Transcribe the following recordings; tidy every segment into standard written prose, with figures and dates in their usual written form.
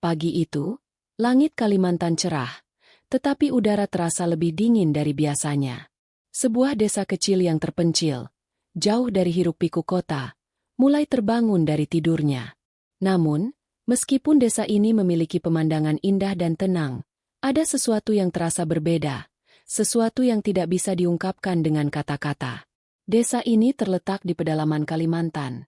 Pagi itu, langit Kalimantan cerah, tetapi udara terasa lebih dingin dari biasanya. Sebuah desa kecil yang terpencil, jauh dari hiruk-pikuk kota, mulai terbangun dari tidurnya. Namun, meskipun desa ini memiliki pemandangan indah dan tenang, ada sesuatu yang terasa berbeda, sesuatu yang tidak bisa diungkapkan dengan kata-kata. Desa ini terletak di pedalaman Kalimantan,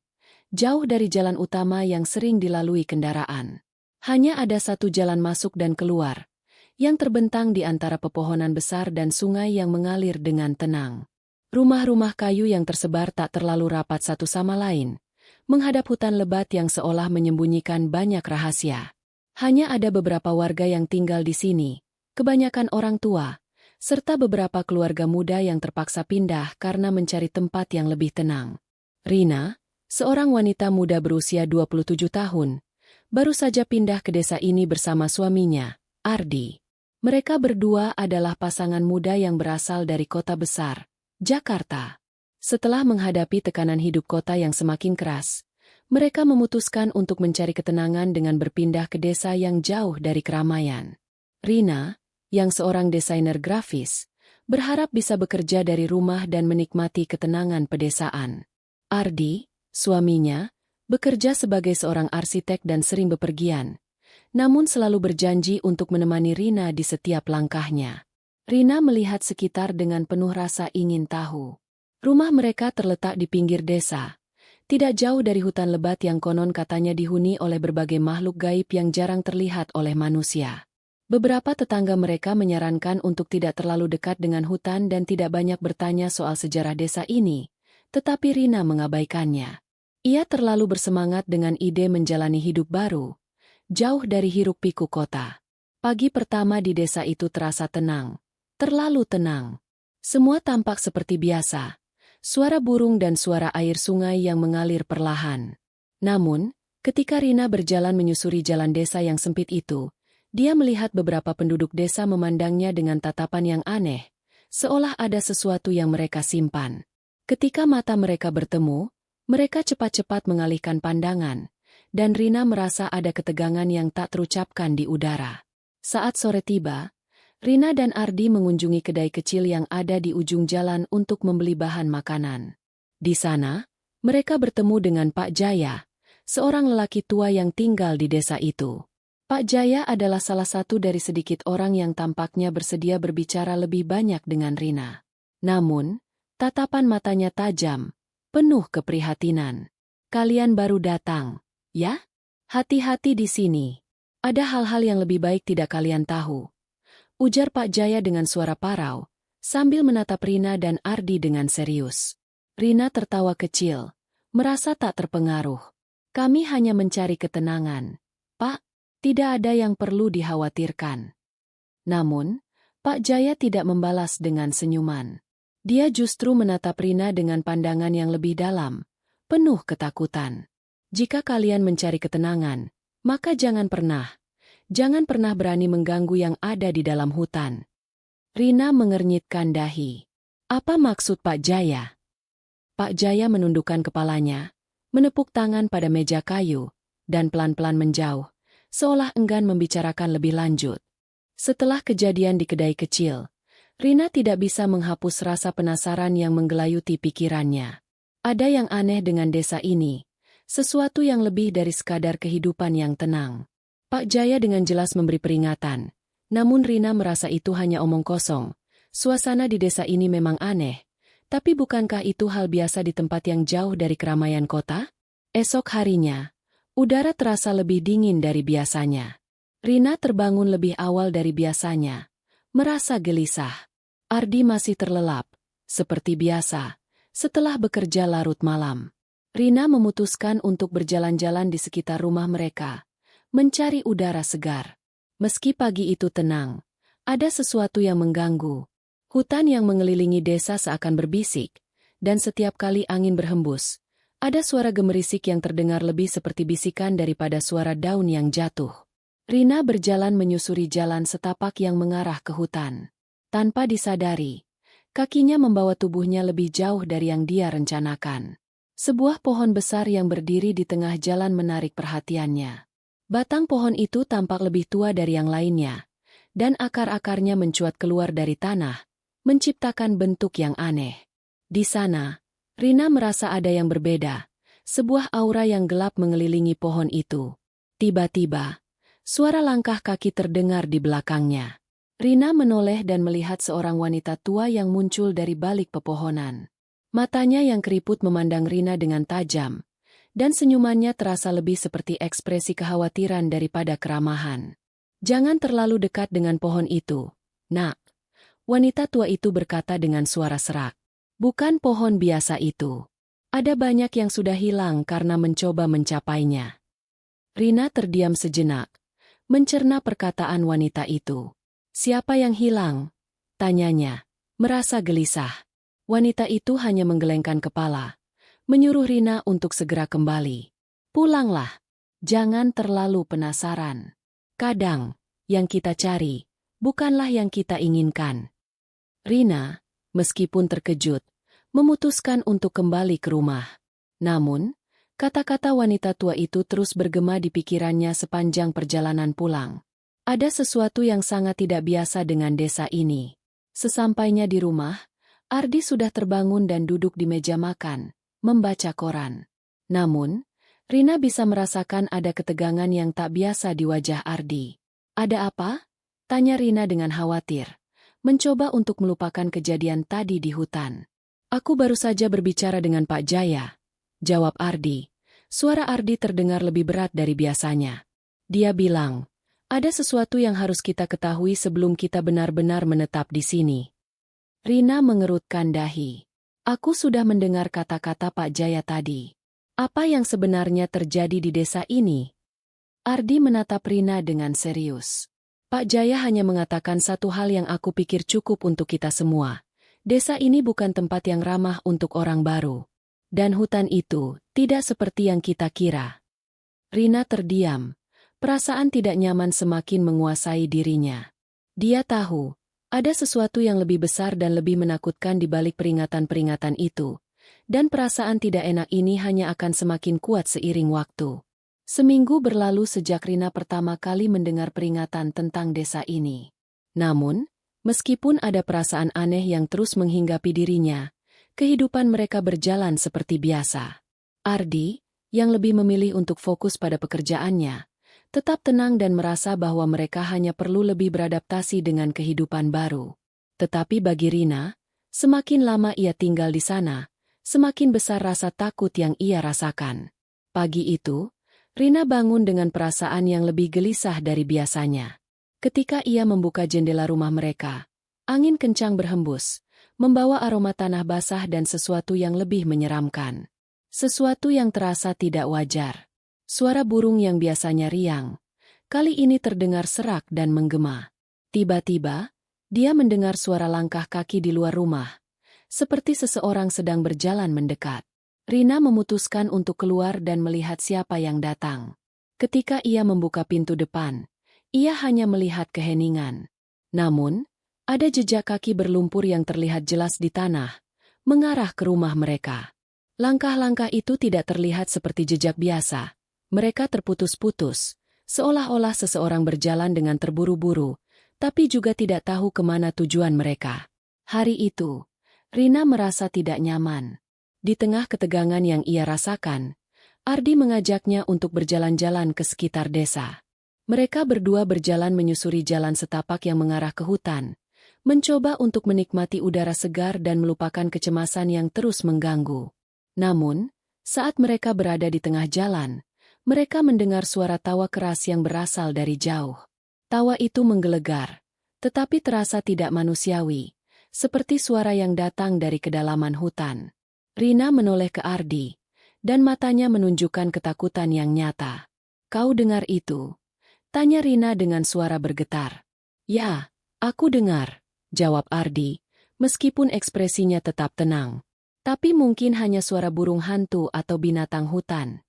jauh dari jalan utama yang sering dilalui kendaraan. Hanya ada satu jalan masuk dan keluar, yang terbentang di antara pepohonan besar dan sungai yang mengalir dengan tenang. Rumah-rumah kayu yang tersebar tak terlalu rapat satu sama lain, menghadap hutan lebat yang seolah menyembunyikan banyak rahasia. Hanya ada beberapa warga yang tinggal di sini, kebanyakan orang tua, serta beberapa keluarga muda yang terpaksa pindah karena mencari tempat yang lebih tenang. Rina, seorang wanita muda berusia 27 tahun, baru saja pindah ke desa ini bersama suaminya, Ardi. Mereka berdua adalah pasangan muda yang berasal dari kota besar, Jakarta. Setelah menghadapi tekanan hidup kota yang semakin keras, mereka memutuskan untuk mencari ketenangan dengan berpindah ke desa yang jauh dari keramaian. Rina, yang seorang desainer grafis, berharap bisa bekerja dari rumah dan menikmati ketenangan pedesaan. Ardi, suaminya, bekerja sebagai seorang arsitek dan sering bepergian, namun selalu berjanji untuk menemani Rina di setiap langkahnya. Rina melihat sekitar dengan penuh rasa ingin tahu. Rumah mereka terletak di pinggir desa, tidak jauh dari hutan lebat yang konon katanya dihuni oleh berbagai makhluk gaib yang jarang terlihat oleh manusia. Beberapa tetangga mereka menyarankan untuk tidak terlalu dekat dengan hutan dan tidak banyak bertanya soal sejarah desa ini, tetapi Rina mengabaikannya. Ia terlalu bersemangat dengan ide menjalani hidup baru, jauh dari hiruk-pikuk kota. Pagi pertama di desa itu terasa tenang, terlalu tenang. Semua tampak seperti biasa, suara burung dan suara air sungai yang mengalir perlahan. Namun, ketika Rina berjalan menyusuri jalan desa yang sempit itu, dia melihat beberapa penduduk desa memandangnya dengan tatapan yang aneh, seolah ada sesuatu yang mereka simpan. Ketika mata mereka bertemu, mereka cepat-cepat mengalihkan pandangan, dan Rina merasa ada ketegangan yang tak terucapkan di udara. Saat sore tiba, Rina dan Ardi mengunjungi kedai kecil yang ada di ujung jalan untuk membeli bahan makanan. Di sana, mereka bertemu dengan Pak Jaya, seorang lelaki tua yang tinggal di desa itu. Pak Jaya adalah salah satu dari sedikit orang yang tampaknya bersedia berbicara lebih banyak dengan Rina. Namun, tatapan matanya tajam, penuh keprihatinan. "Kalian baru datang, ya? Hati-hati di sini. Ada hal-hal yang lebih baik tidak kalian tahu," ujar Pak Jaya dengan suara parau, sambil menatap Rina dan Ardi dengan serius. Rina tertawa kecil, merasa tak terpengaruh. "Kami hanya mencari ketenangan, Pak. Tidak ada yang perlu dikhawatirkan." Namun, Pak Jaya tidak membalas dengan senyuman. Dia justru menatap Rina dengan pandangan yang lebih dalam, penuh ketakutan. "Jika kalian mencari ketenangan, maka jangan pernah berani mengganggu yang ada di dalam hutan." Rina mengernyitkan dahi. "Apa maksud Pak Jaya?" Pak Jaya menundukkan kepalanya, menepuk tangan pada meja kayu, dan pelan-pelan menjauh, seolah enggan membicarakan lebih lanjut. Setelah kejadian di kedai kecil, Rina tidak bisa menghapus rasa penasaran yang menggelayuti pikirannya. Ada yang aneh dengan desa ini, sesuatu yang lebih dari sekadar kehidupan yang tenang. Pak Jaya dengan jelas memberi peringatan, namun Rina merasa itu hanya omong kosong. Suasana di desa ini memang aneh, tapi bukankah itu hal biasa di tempat yang jauh dari keramaian kota? Esok harinya, udara terasa lebih dingin dari biasanya. Rina terbangun lebih awal dari biasanya, merasa gelisah. Ardi masih terlelap, seperti biasa, setelah bekerja larut malam. Rina memutuskan untuk berjalan-jalan di sekitar rumah mereka, mencari udara segar. Meski pagi itu tenang, ada sesuatu yang mengganggu. Hutan yang mengelilingi desa seakan berbisik, dan setiap kali angin berhembus, ada suara gemerisik yang terdengar lebih seperti bisikan daripada suara daun yang jatuh. Rina berjalan menyusuri jalan setapak yang mengarah ke hutan. Tanpa disadari, kakinya membawa tubuhnya lebih jauh dari yang dia rencanakan. Sebuah pohon besar yang berdiri di tengah jalan menarik perhatiannya. Batang pohon itu tampak lebih tua dari yang lainnya, dan akar-akarnya mencuat keluar dari tanah, menciptakan bentuk yang aneh. Di sana, Rina merasa ada yang berbeda, sebuah aura yang gelap mengelilingi pohon itu. Tiba-tiba, suara langkah kaki terdengar di belakangnya. Rina menoleh dan melihat seorang wanita tua yang muncul dari balik pepohonan. Matanya yang keriput memandang Rina dengan tajam, dan senyumannya terasa lebih seperti ekspresi kekhawatiran daripada keramahan. "Jangan terlalu dekat dengan pohon itu, Nak," wanita tua itu berkata dengan suara serak. "Bukan pohon biasa itu. Ada banyak yang sudah hilang karena mencoba mencapainya." Rina terdiam sejenak, mencerna perkataan wanita itu. "Siapa yang hilang?" tanyanya, merasa gelisah. Wanita itu hanya menggelengkan kepala, menyuruh Rina untuk segera kembali. "Pulanglah. Jangan terlalu penasaran. Kadang, yang kita cari, bukanlah yang kita inginkan." Rina, meskipun terkejut, memutuskan untuk kembali ke rumah. Namun, kata-kata wanita tua itu terus bergema di pikirannya sepanjang perjalanan pulang. Ada sesuatu yang sangat tidak biasa dengan desa ini. Sesampainya di rumah, Ardi sudah terbangun dan duduk di meja makan, membaca koran. Namun, Rina bisa merasakan ada ketegangan yang tak biasa di wajah Ardi. "Ada apa?" tanya Rina dengan khawatir, mencoba untuk melupakan kejadian tadi di hutan. "Aku baru saja berbicara dengan Pak Jaya," jawab Ardi. Suara Ardi terdengar lebih berat dari biasanya. "Dia bilang, ada sesuatu yang harus kita ketahui sebelum kita benar-benar menetap di sini." Rina mengerutkan dahi. "Aku sudah mendengar kata-kata Pak Jaya tadi. Apa yang sebenarnya terjadi di desa ini?" Ardi menatap Rina dengan serius. "Pak Jaya hanya mengatakan satu hal yang aku pikir cukup untuk kita semua. Desa ini bukan tempat yang ramah untuk orang baru. Dan hutan itu tidak seperti yang kita kira." Rina terdiam. Perasaan tidak nyaman semakin menguasai dirinya. Dia tahu, ada sesuatu yang lebih besar dan lebih menakutkan di balik peringatan-peringatan itu. Dan perasaan tidak enak ini hanya akan semakin kuat seiring waktu. Seminggu berlalu sejak Rina pertama kali mendengar peringatan tentang desa ini. Namun, meskipun ada perasaan aneh yang terus menghinggapi dirinya, kehidupan mereka berjalan seperti biasa. Ardi, yang lebih memilih untuk fokus pada pekerjaannya, tetap tenang dan merasa bahwa mereka hanya perlu lebih beradaptasi dengan kehidupan baru. Tetapi bagi Rina, semakin lama ia tinggal di sana, semakin besar rasa takut yang ia rasakan. Pagi itu, Rina bangun dengan perasaan yang lebih gelisah dari biasanya. Ketika ia membuka jendela rumah mereka, angin kencang berhembus, membawa aroma tanah basah dan sesuatu yang lebih menyeramkan. Sesuatu yang terasa tidak wajar. Suara burung yang biasanya riang, kali ini terdengar serak dan menggema. Tiba-tiba, dia mendengar suara langkah kaki di luar rumah, seperti seseorang sedang berjalan mendekat. Rina memutuskan untuk keluar dan melihat siapa yang datang. Ketika ia membuka pintu depan, ia hanya melihat keheningan. Namun, ada jejak kaki berlumpur yang terlihat jelas di tanah, mengarah ke rumah mereka. Langkah-langkah itu tidak terlihat seperti jejak biasa. Mereka terputus-putus, seolah-olah seseorang berjalan dengan terburu-buru, tapi juga tidak tahu kemana tujuan mereka. Hari itu, Rina merasa tidak nyaman. Di tengah ketegangan yang ia rasakan, Ardi mengajaknya untuk berjalan-jalan ke sekitar desa. Mereka berdua berjalan menyusuri jalan setapak yang mengarah ke hutan, mencoba untuk menikmati udara segar dan melupakan kecemasan yang terus mengganggu. Namun, saat mereka berada di tengah jalan, mereka mendengar suara tawa keras yang berasal dari jauh. Tawa itu menggelegar, tetapi terasa tidak manusiawi, seperti suara yang datang dari kedalaman hutan. Rina menoleh ke Ardi, dan matanya menunjukkan ketakutan yang nyata. "Kau dengar itu?" tanya Rina dengan suara bergetar. "Ya, aku dengar," jawab Ardi, meskipun ekspresinya tetap tenang. "Tapi mungkin hanya suara burung hantu atau binatang hutan."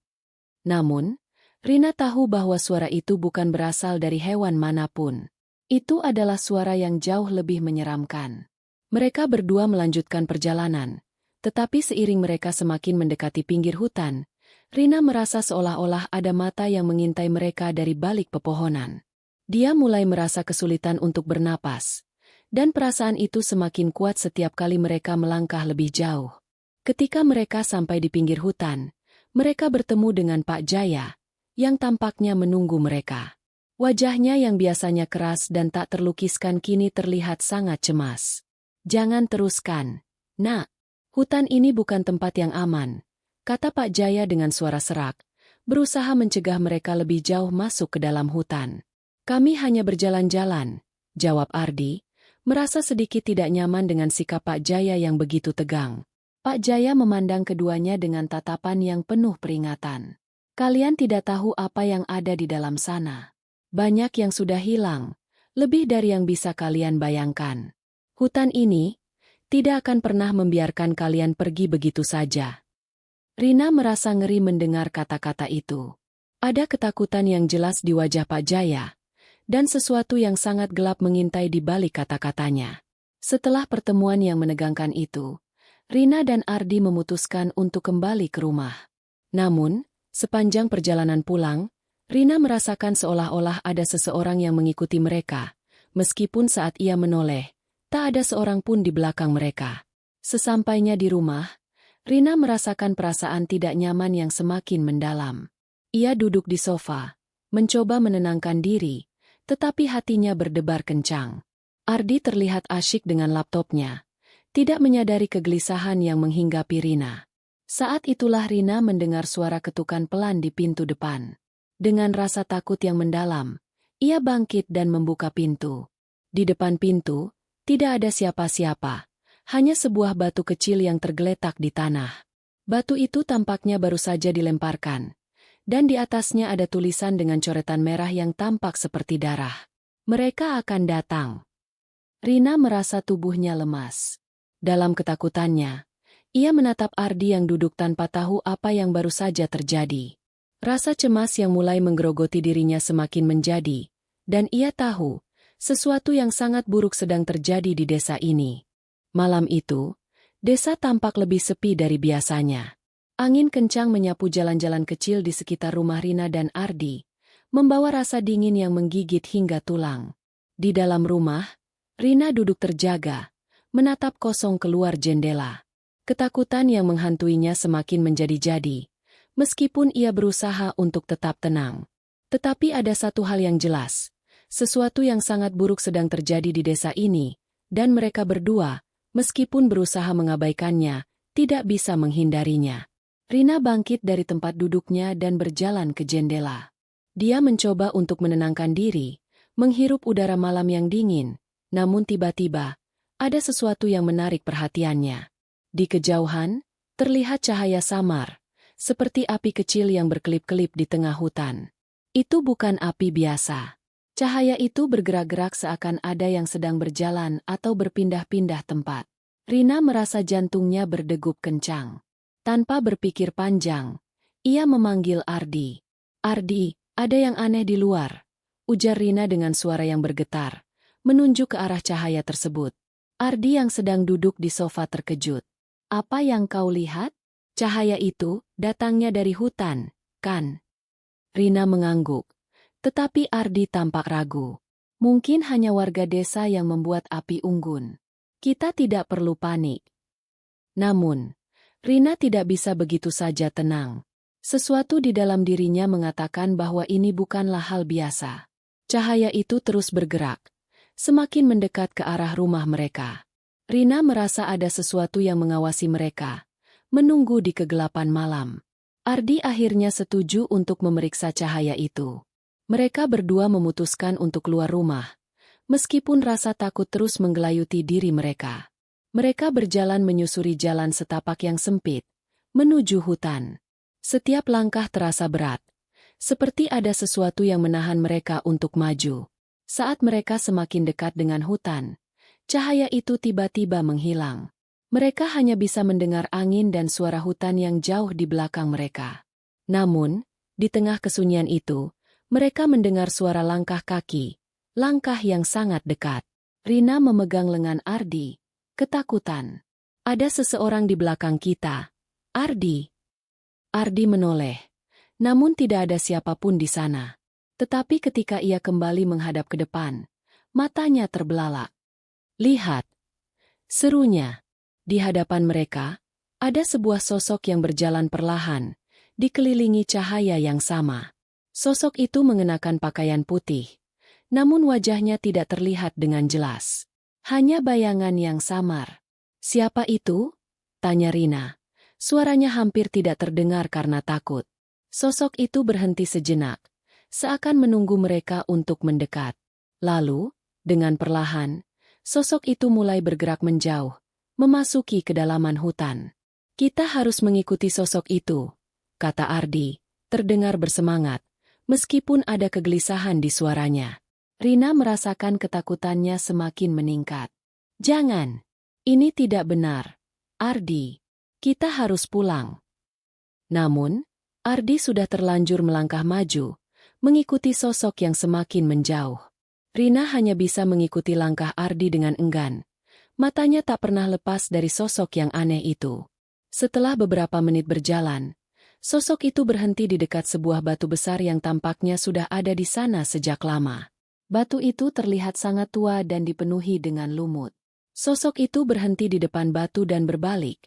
Namun, Rina tahu bahwa suara itu bukan berasal dari hewan manapun. Itu adalah suara yang jauh lebih menyeramkan. Mereka berdua melanjutkan perjalanan, tetapi seiring mereka semakin mendekati pinggir hutan, Rina merasa seolah-olah ada mata yang mengintai mereka dari balik pepohonan. Dia mulai merasa kesulitan untuk bernapas. Dan perasaan itu semakin kuat setiap kali mereka melangkah lebih jauh. Ketika mereka sampai di pinggir hutan, mereka bertemu dengan Pak Jaya, yang tampaknya menunggu mereka. Wajahnya yang biasanya keras dan tak terlukiskan kini terlihat sangat cemas. "Jangan teruskan, Nak. Hutan ini bukan tempat yang aman," kata Pak Jaya dengan suara serak, berusaha mencegah mereka lebih jauh masuk ke dalam hutan. "Kami hanya berjalan-jalan," jawab Ardi, merasa sedikit tidak nyaman dengan sikap Pak Jaya yang begitu tegang. Pak Jaya memandang keduanya dengan tatapan yang penuh peringatan. "Kalian tidak tahu apa yang ada di dalam sana. Banyak yang sudah hilang, lebih dari yang bisa kalian bayangkan. Hutan ini tidak akan pernah membiarkan kalian pergi begitu saja." Rina merasa ngeri mendengar kata-kata itu. Ada ketakutan yang jelas di wajah Pak Jaya, dan sesuatu yang sangat gelap mengintai di balik kata-katanya. Setelah pertemuan yang menegangkan itu, Rina dan Ardi memutuskan untuk kembali ke rumah. Namun, sepanjang perjalanan pulang, Rina merasakan seolah-olah ada seseorang yang mengikuti mereka, meskipun saat ia menoleh, tak ada seorang pun di belakang mereka. Sesampainya di rumah, Rina merasakan perasaan tidak nyaman yang semakin mendalam. Ia duduk di sofa, mencoba menenangkan diri, tetapi hatinya berdebar kencang. Ardi terlihat asyik dengan laptopnya, tidak menyadari kegelisahan yang menghinggapi Rina. Saat itulah Rina mendengar suara ketukan pelan di pintu depan. Dengan rasa takut yang mendalam, ia bangkit dan membuka pintu. Di depan pintu, tidak ada siapa-siapa, hanya sebuah batu kecil yang tergeletak di tanah. Batu itu tampaknya baru saja dilemparkan, dan di atasnya ada tulisan dengan coretan merah yang tampak seperti darah. "Mereka akan datang." Rina merasa tubuhnya lemas. Dalam ketakutannya, ia menatap Ardi yang duduk tanpa tahu apa yang baru saja terjadi. Rasa cemas yang mulai menggerogoti dirinya semakin menjadi, dan ia tahu, sesuatu yang sangat buruk sedang terjadi di desa ini. Malam itu, desa tampak lebih sepi dari biasanya. Angin kencang menyapu jalan-jalan kecil di sekitar rumah Rina dan Ardi, membawa rasa dingin yang menggigit hingga tulang. Di dalam rumah, Rina duduk terjaga, menatap kosong keluar jendela. Ketakutan yang menghantuinya semakin menjadi-jadi, meskipun ia berusaha untuk tetap tenang. Tetapi ada satu hal yang jelas, sesuatu yang sangat buruk sedang terjadi di desa ini, dan mereka berdua, meskipun berusaha mengabaikannya, tidak bisa menghindarinya. Rina bangkit dari tempat duduknya dan berjalan ke jendela. Dia mencoba untuk menenangkan diri, menghirup udara malam yang dingin, namun tiba-tiba, ada sesuatu yang menarik perhatiannya. Di kejauhan, terlihat cahaya samar, seperti api kecil yang berkelip-kelip di tengah hutan. Itu bukan api biasa. Cahaya itu bergerak-gerak seakan ada yang sedang berjalan atau berpindah-pindah tempat. Rina merasa jantungnya berdegup kencang. Tanpa berpikir panjang, ia memanggil Ardi. "Ardi, ada yang aneh di luar," ujar Rina dengan suara yang bergetar, menunjuk ke arah cahaya tersebut. Ardi yang sedang duduk di sofa terkejut. "Apa yang kau lihat? Cahaya itu datangnya dari hutan, kan?" Rina mengangguk, tetapi Ardi tampak ragu. "Mungkin hanya warga desa yang membuat api unggun. Kita tidak perlu panik." Namun, Rina tidak bisa begitu saja tenang. Sesuatu di dalam dirinya mengatakan bahwa ini bukanlah hal biasa. Cahaya itu terus bergerak, semakin mendekat ke arah rumah mereka. Rina merasa ada sesuatu yang mengawasi mereka, menunggu di kegelapan malam. Ardi akhirnya setuju untuk memeriksa cahaya itu. Mereka berdua memutuskan untuk keluar rumah, meskipun rasa takut terus menggelayuti diri mereka. Mereka berjalan menyusuri jalan setapak yang sempit, menuju hutan. Setiap langkah terasa berat, seperti ada sesuatu yang menahan mereka untuk maju. Saat mereka semakin dekat dengan hutan, cahaya itu tiba-tiba menghilang. Mereka hanya bisa mendengar angin dan suara hutan yang jauh di belakang mereka. Namun, di tengah kesunyian itu, mereka mendengar suara langkah kaki, langkah yang sangat dekat. Rina memegang lengan Ardi. Ketakutan. "Ada seseorang di belakang kita, Ardi." Ardi menoleh. Namun tidak ada siapapun di sana. Tetapi ketika ia kembali menghadap ke depan, matanya terbelalak. Lihat, serunya. Di hadapan mereka, ada sebuah sosok yang berjalan perlahan, dikelilingi cahaya yang sama. Sosok itu mengenakan pakaian putih, namun wajahnya tidak terlihat dengan jelas. Hanya bayangan yang samar. Siapa itu? Tanya Rina. Suaranya hampir tidak terdengar karena takut. Sosok itu berhenti sejenak, seakan menunggu mereka untuk mendekat. Lalu, dengan perlahan, sosok itu mulai bergerak menjauh, memasuki kedalaman hutan. Kita harus mengikuti sosok itu, kata Ardi, terdengar bersemangat, meskipun ada kegelisahan di suaranya. Rina merasakan ketakutannya semakin meningkat. Jangan, ini tidak benar. Ardi, kita harus pulang. Namun, Ardi sudah terlanjur melangkah maju, mengikuti sosok yang semakin menjauh. Rina hanya bisa mengikuti langkah Ardi dengan enggan. Matanya tak pernah lepas dari sosok yang aneh itu. Setelah beberapa menit berjalan, sosok itu berhenti di dekat sebuah batu besar yang tampaknya sudah ada di sana sejak lama. Batu itu terlihat sangat tua dan dipenuhi dengan lumut. Sosok itu berhenti di depan batu dan berbalik,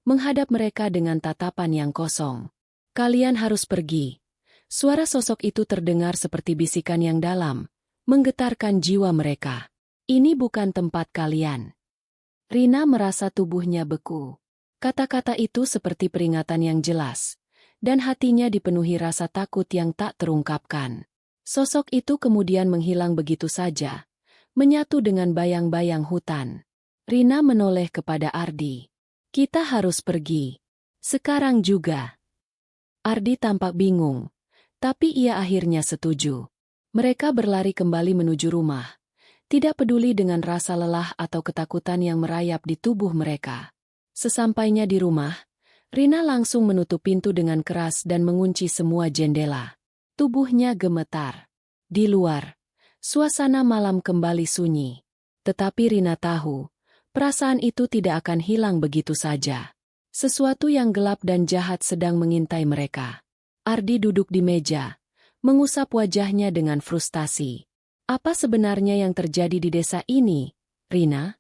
menghadap mereka dengan tatapan yang kosong. Kalian harus pergi. Suara sosok itu terdengar seperti bisikan yang dalam, menggetarkan jiwa mereka. Ini bukan tempat kalian. Rina merasa tubuhnya beku. Kata-kata itu seperti peringatan yang jelas, dan hatinya dipenuhi rasa takut yang tak terungkapkan. Sosok itu kemudian menghilang begitu saja, menyatu dengan bayang-bayang hutan. Rina menoleh kepada Ardi. Kita harus pergi. Sekarang juga. Ardi tampak bingung, tapi ia akhirnya setuju. Mereka berlari kembali menuju rumah, tidak peduli dengan rasa lelah atau ketakutan yang merayap di tubuh mereka. Sesampainya di rumah, Rina langsung menutup pintu dengan keras dan mengunci semua jendela. Tubuhnya gemetar. Di luar, suasana malam kembali sunyi. Tetapi Rina tahu, perasaan itu tidak akan hilang begitu saja. Sesuatu yang gelap dan jahat sedang mengintai mereka. Ardi duduk di meja, mengusap wajahnya dengan frustasi. Apa sebenarnya yang terjadi di desa ini, Rina?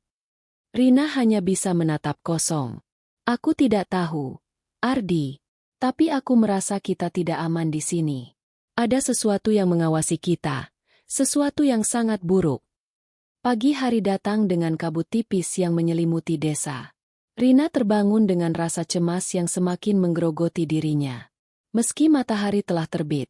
Rina hanya bisa menatap kosong. Aku tidak tahu, Ardi, tapi aku merasa kita tidak aman di sini. Ada sesuatu yang mengawasi kita, sesuatu yang sangat buruk. Pagi hari datang dengan kabut tipis yang menyelimuti desa. Rina terbangun dengan rasa cemas yang semakin menggerogoti dirinya. Meski matahari telah terbit,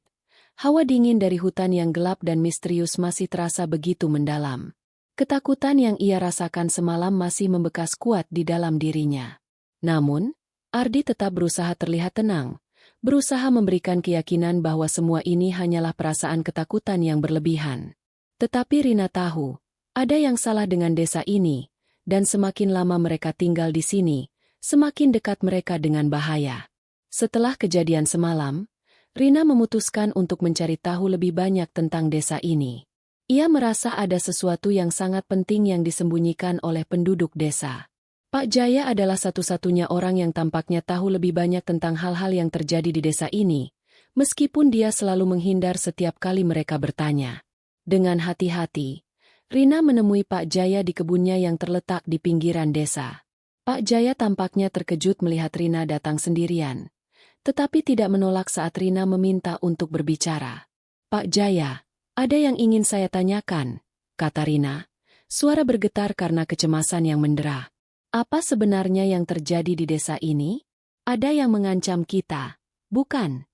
hawa dingin dari hutan yang gelap dan misterius masih terasa begitu mendalam. Ketakutan yang ia rasakan semalam masih membekas kuat di dalam dirinya. Namun, Ardi tetap berusaha terlihat tenang, berusaha memberikan keyakinan bahwa semua ini hanyalah perasaan ketakutan yang berlebihan. Tetapi Rina tahu, ada yang salah dengan desa ini, dan semakin lama mereka tinggal di sini, semakin dekat mereka dengan bahaya. Setelah kejadian semalam, Rina memutuskan untuk mencari tahu lebih banyak tentang desa ini. Ia merasa ada sesuatu yang sangat penting yang disembunyikan oleh penduduk desa. Pak Jaya adalah satu-satunya orang yang tampaknya tahu lebih banyak tentang hal-hal yang terjadi di desa ini, meskipun dia selalu menghindar setiap kali mereka bertanya. Dengan hati-hati, Rina menemui Pak Jaya di kebunnya yang terletak di pinggiran desa. Pak Jaya tampaknya terkejut melihat Rina datang sendirian, tetapi tidak menolak saat Rina meminta untuk berbicara. Pak Jaya, ada yang ingin saya tanyakan, kata Rina. Suara bergetar karena kecemasan yang mendera. Apa sebenarnya yang terjadi di desa ini? Ada yang mengancam kita, bukan?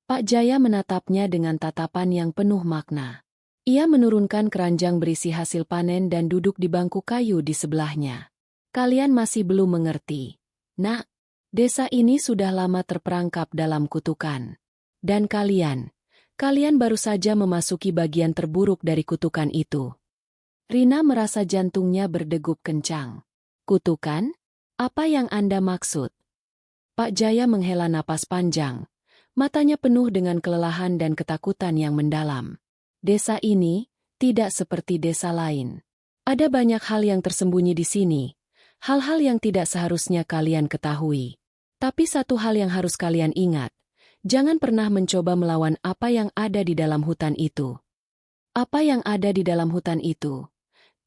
Pak Jaya menatapnya dengan tatapan yang penuh makna. Ia menurunkan keranjang berisi hasil panen dan duduk di bangku kayu di sebelahnya. Kalian masih belum mengerti. Nak, desa ini sudah lama terperangkap dalam kutukan. Dan kalian baru saja memasuki bagian terburuk dari kutukan itu. Rina merasa jantungnya berdegup kencang. Kutukan? Apa yang Anda maksud? Pak Jaya menghela napas panjang. Matanya penuh dengan kelelahan dan ketakutan yang mendalam. Desa ini tidak seperti desa lain. Ada banyak hal yang tersembunyi di sini. Hal-hal yang tidak seharusnya kalian ketahui. Tapi satu hal yang harus kalian ingat. Jangan pernah mencoba melawan apa yang ada di dalam hutan itu. Apa yang ada di dalam hutan itu?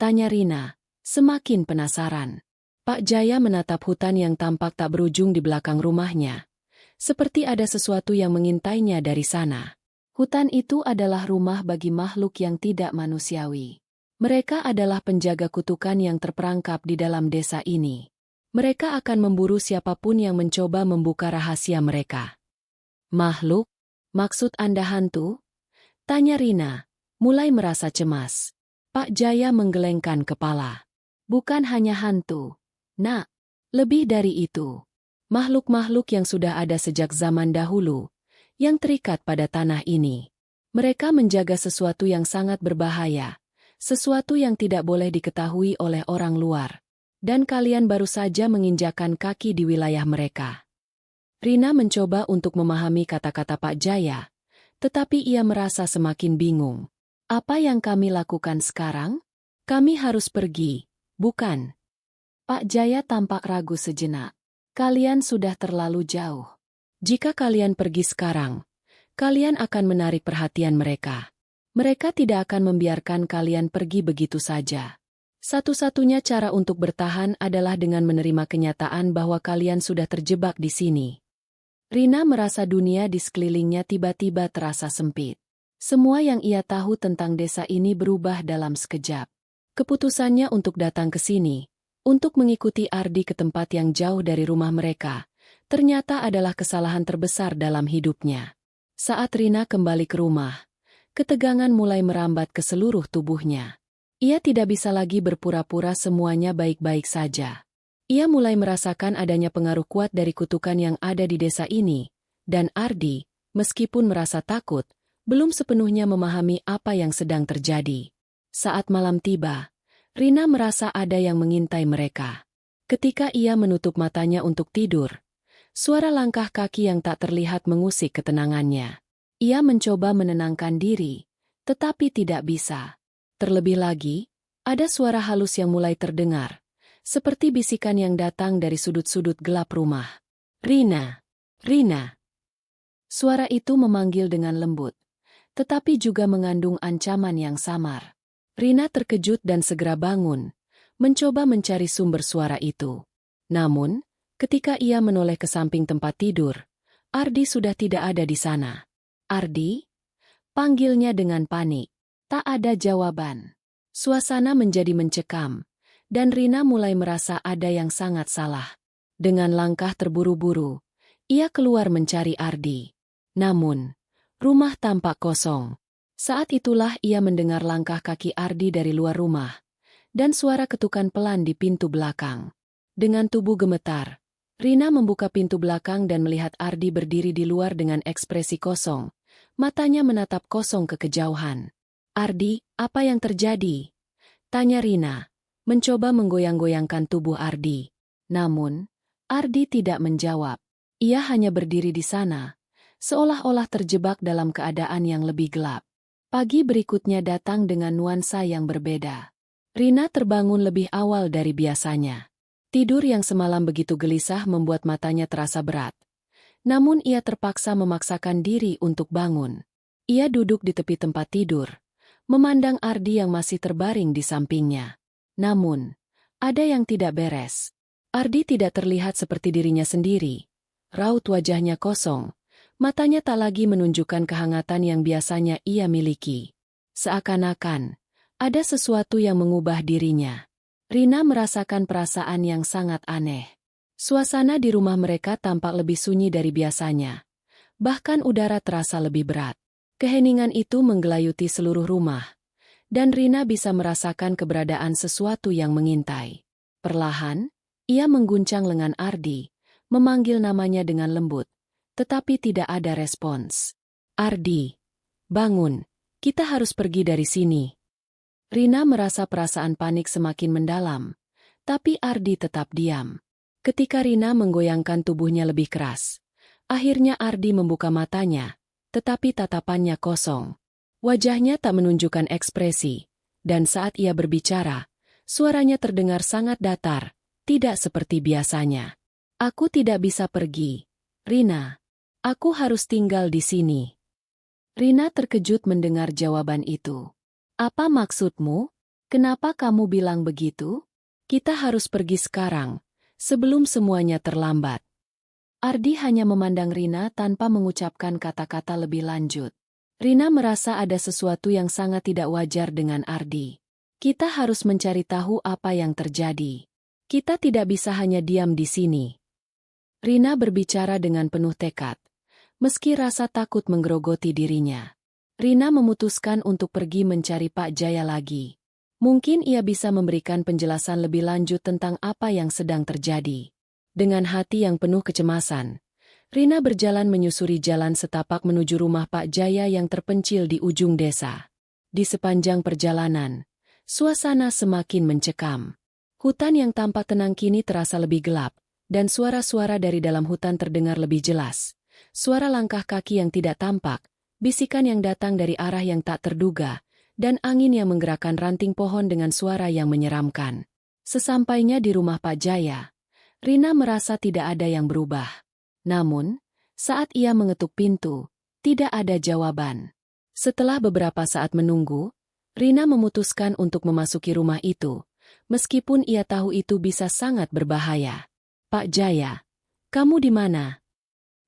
Tanya Rina, semakin penasaran. Pak Jaya menatap hutan yang tampak tak berujung di belakang rumahnya. Seperti ada sesuatu yang mengintainya dari sana. Hutan itu adalah rumah bagi makhluk yang tidak manusiawi. Mereka adalah penjaga kutukan yang terperangkap di dalam desa ini. Mereka akan memburu siapapun yang mencoba membuka rahasia mereka. Makhluk? Maksud Anda hantu? Tanya Rina, mulai merasa cemas. Pak Jaya menggelengkan kepala. Bukan hanya hantu, Nak. Lebih dari itu. Makhluk-makhluk yang sudah ada sejak zaman dahulu, yang terikat pada tanah ini. Mereka menjaga sesuatu yang sangat berbahaya, sesuatu yang tidak boleh diketahui oleh orang luar. Dan kalian baru saja menginjakan kaki di wilayah mereka. Rina mencoba untuk memahami kata-kata Pak Jaya, tetapi ia merasa semakin bingung. Apa yang kami lakukan sekarang? Kami harus pergi, bukan? Pak Jaya tampak ragu sejenak. Kalian sudah terlalu jauh. Jika kalian pergi sekarang, kalian akan menarik perhatian mereka. Mereka tidak akan membiarkan kalian pergi begitu saja. Satu-satunya cara untuk bertahan adalah dengan menerima kenyataan bahwa kalian sudah terjebak di sini. Rina merasa dunia di sekelilingnya tiba-tiba terasa sempit. Semua yang ia tahu tentang desa ini berubah dalam sekejap. Keputusannya untuk datang ke sini, untuk mengikuti Ardi ke tempat yang jauh dari rumah mereka, ternyata adalah kesalahan terbesar dalam hidupnya. Saat Rina kembali ke rumah, ketegangan mulai merambat ke seluruh tubuhnya. Ia tidak bisa lagi berpura-pura semuanya baik-baik saja. Ia mulai merasakan adanya pengaruh kuat dari kutukan yang ada di desa ini, dan Ardi, meskipun merasa takut, belum sepenuhnya memahami apa yang sedang terjadi. Saat malam tiba, Rina merasa ada yang mengintai mereka. Ketika ia menutup matanya untuk tidur, suara langkah kaki yang tak terlihat mengusik ketenangannya. Ia mencoba menenangkan diri, tetapi tidak bisa. Terlebih lagi, ada suara halus yang mulai terdengar, seperti bisikan yang datang dari sudut-sudut gelap rumah. Rina! Rina! Suara itu memanggil dengan lembut, tetapi juga mengandung ancaman yang samar. Rina terkejut dan segera bangun, mencoba mencari sumber suara itu. Namun, ketika ia menoleh ke samping tempat tidur, Ardi sudah tidak ada di sana. Ardi? Panggilnya dengan panik. Tak ada jawaban. Suasana menjadi mencekam, dan Rina mulai merasa ada yang sangat salah. Dengan langkah terburu-buru, ia keluar mencari Ardi. Namun, rumah tampak kosong. Saat itulah ia mendengar langkah kaki Ardi dari luar rumah, dan suara ketukan pelan di pintu belakang. Dengan tubuh gemetar, Rina membuka pintu belakang dan melihat Ardi berdiri di luar dengan ekspresi kosong. Matanya menatap kosong ke kejauhan. Ardi, apa yang terjadi? Tanya Rina, mencoba menggoyang-goyangkan tubuh Ardi. Namun, Ardi tidak menjawab. Ia hanya berdiri di sana, seolah-olah terjebak dalam keadaan yang lebih gelap. Pagi berikutnya datang dengan nuansa yang berbeda. Rina terbangun lebih awal dari biasanya. Tidur yang semalam begitu gelisah membuat matanya terasa berat. Namun ia terpaksa memaksakan diri untuk bangun. Ia duduk di tepi tempat tidur, memandang Ardi yang masih terbaring di sampingnya. Namun, ada yang tidak beres. Ardi tidak terlihat seperti dirinya sendiri. Raut wajahnya kosong, matanya tak lagi menunjukkan kehangatan yang biasanya ia miliki. Seakan-akan, ada sesuatu yang mengubah dirinya. Rina merasakan perasaan yang sangat aneh. Suasana di rumah mereka tampak lebih sunyi dari biasanya. Bahkan udara terasa lebih berat. Keheningan itu menggelayuti seluruh rumah, dan Rina bisa merasakan keberadaan sesuatu yang mengintai. Perlahan, ia mengguncang lengan Ardi, memanggil namanya dengan lembut, tetapi tidak ada respons. Ardi, bangun, kita harus pergi dari sini. Rina merasa perasaan panik semakin mendalam, tapi Ardi tetap diam. Ketika Rina menggoyangkan tubuhnya lebih keras, akhirnya Ardi membuka matanya, tetapi tatapannya kosong. Wajahnya tak menunjukkan ekspresi, dan saat ia berbicara, suaranya terdengar sangat datar, tidak seperti biasanya. Aku tidak bisa pergi, Rina. Aku harus tinggal di sini. Rina terkejut mendengar jawaban itu. Apa maksudmu? Kenapa kamu bilang begitu? Kita harus pergi sekarang, sebelum semuanya terlambat. Ardi hanya memandang Rina tanpa mengucapkan kata-kata lebih lanjut. Rina merasa ada sesuatu yang sangat tidak wajar dengan Ardi. Kita harus mencari tahu apa yang terjadi. Kita tidak bisa hanya diam di sini. Rina berbicara dengan penuh tekad. Meski rasa takut menggerogoti dirinya, Rina memutuskan untuk pergi mencari Pak Jaya lagi. Mungkin ia bisa memberikan penjelasan lebih lanjut tentang apa yang sedang terjadi. Dengan hati yang penuh kecemasan, Rina berjalan menyusuri jalan setapak menuju rumah Pak Jaya yang terpencil di ujung desa. Di sepanjang perjalanan, suasana semakin mencekam. Hutan yang tampak tenang kini terasa lebih gelap, dan suara-suara dari dalam hutan terdengar lebih jelas. Suara langkah kaki yang tidak tampak, bisikan yang datang dari arah yang tak terduga, dan angin yang menggerakkan ranting pohon dengan suara yang menyeramkan. Sesampainya di rumah Pak Jaya, Rina merasa tidak ada yang berubah. Namun, saat ia mengetuk pintu, tidak ada jawaban. Setelah beberapa saat menunggu, Rina memutuskan untuk memasuki rumah itu, meskipun ia tahu itu bisa sangat berbahaya. Pak Jaya, kamu di mana?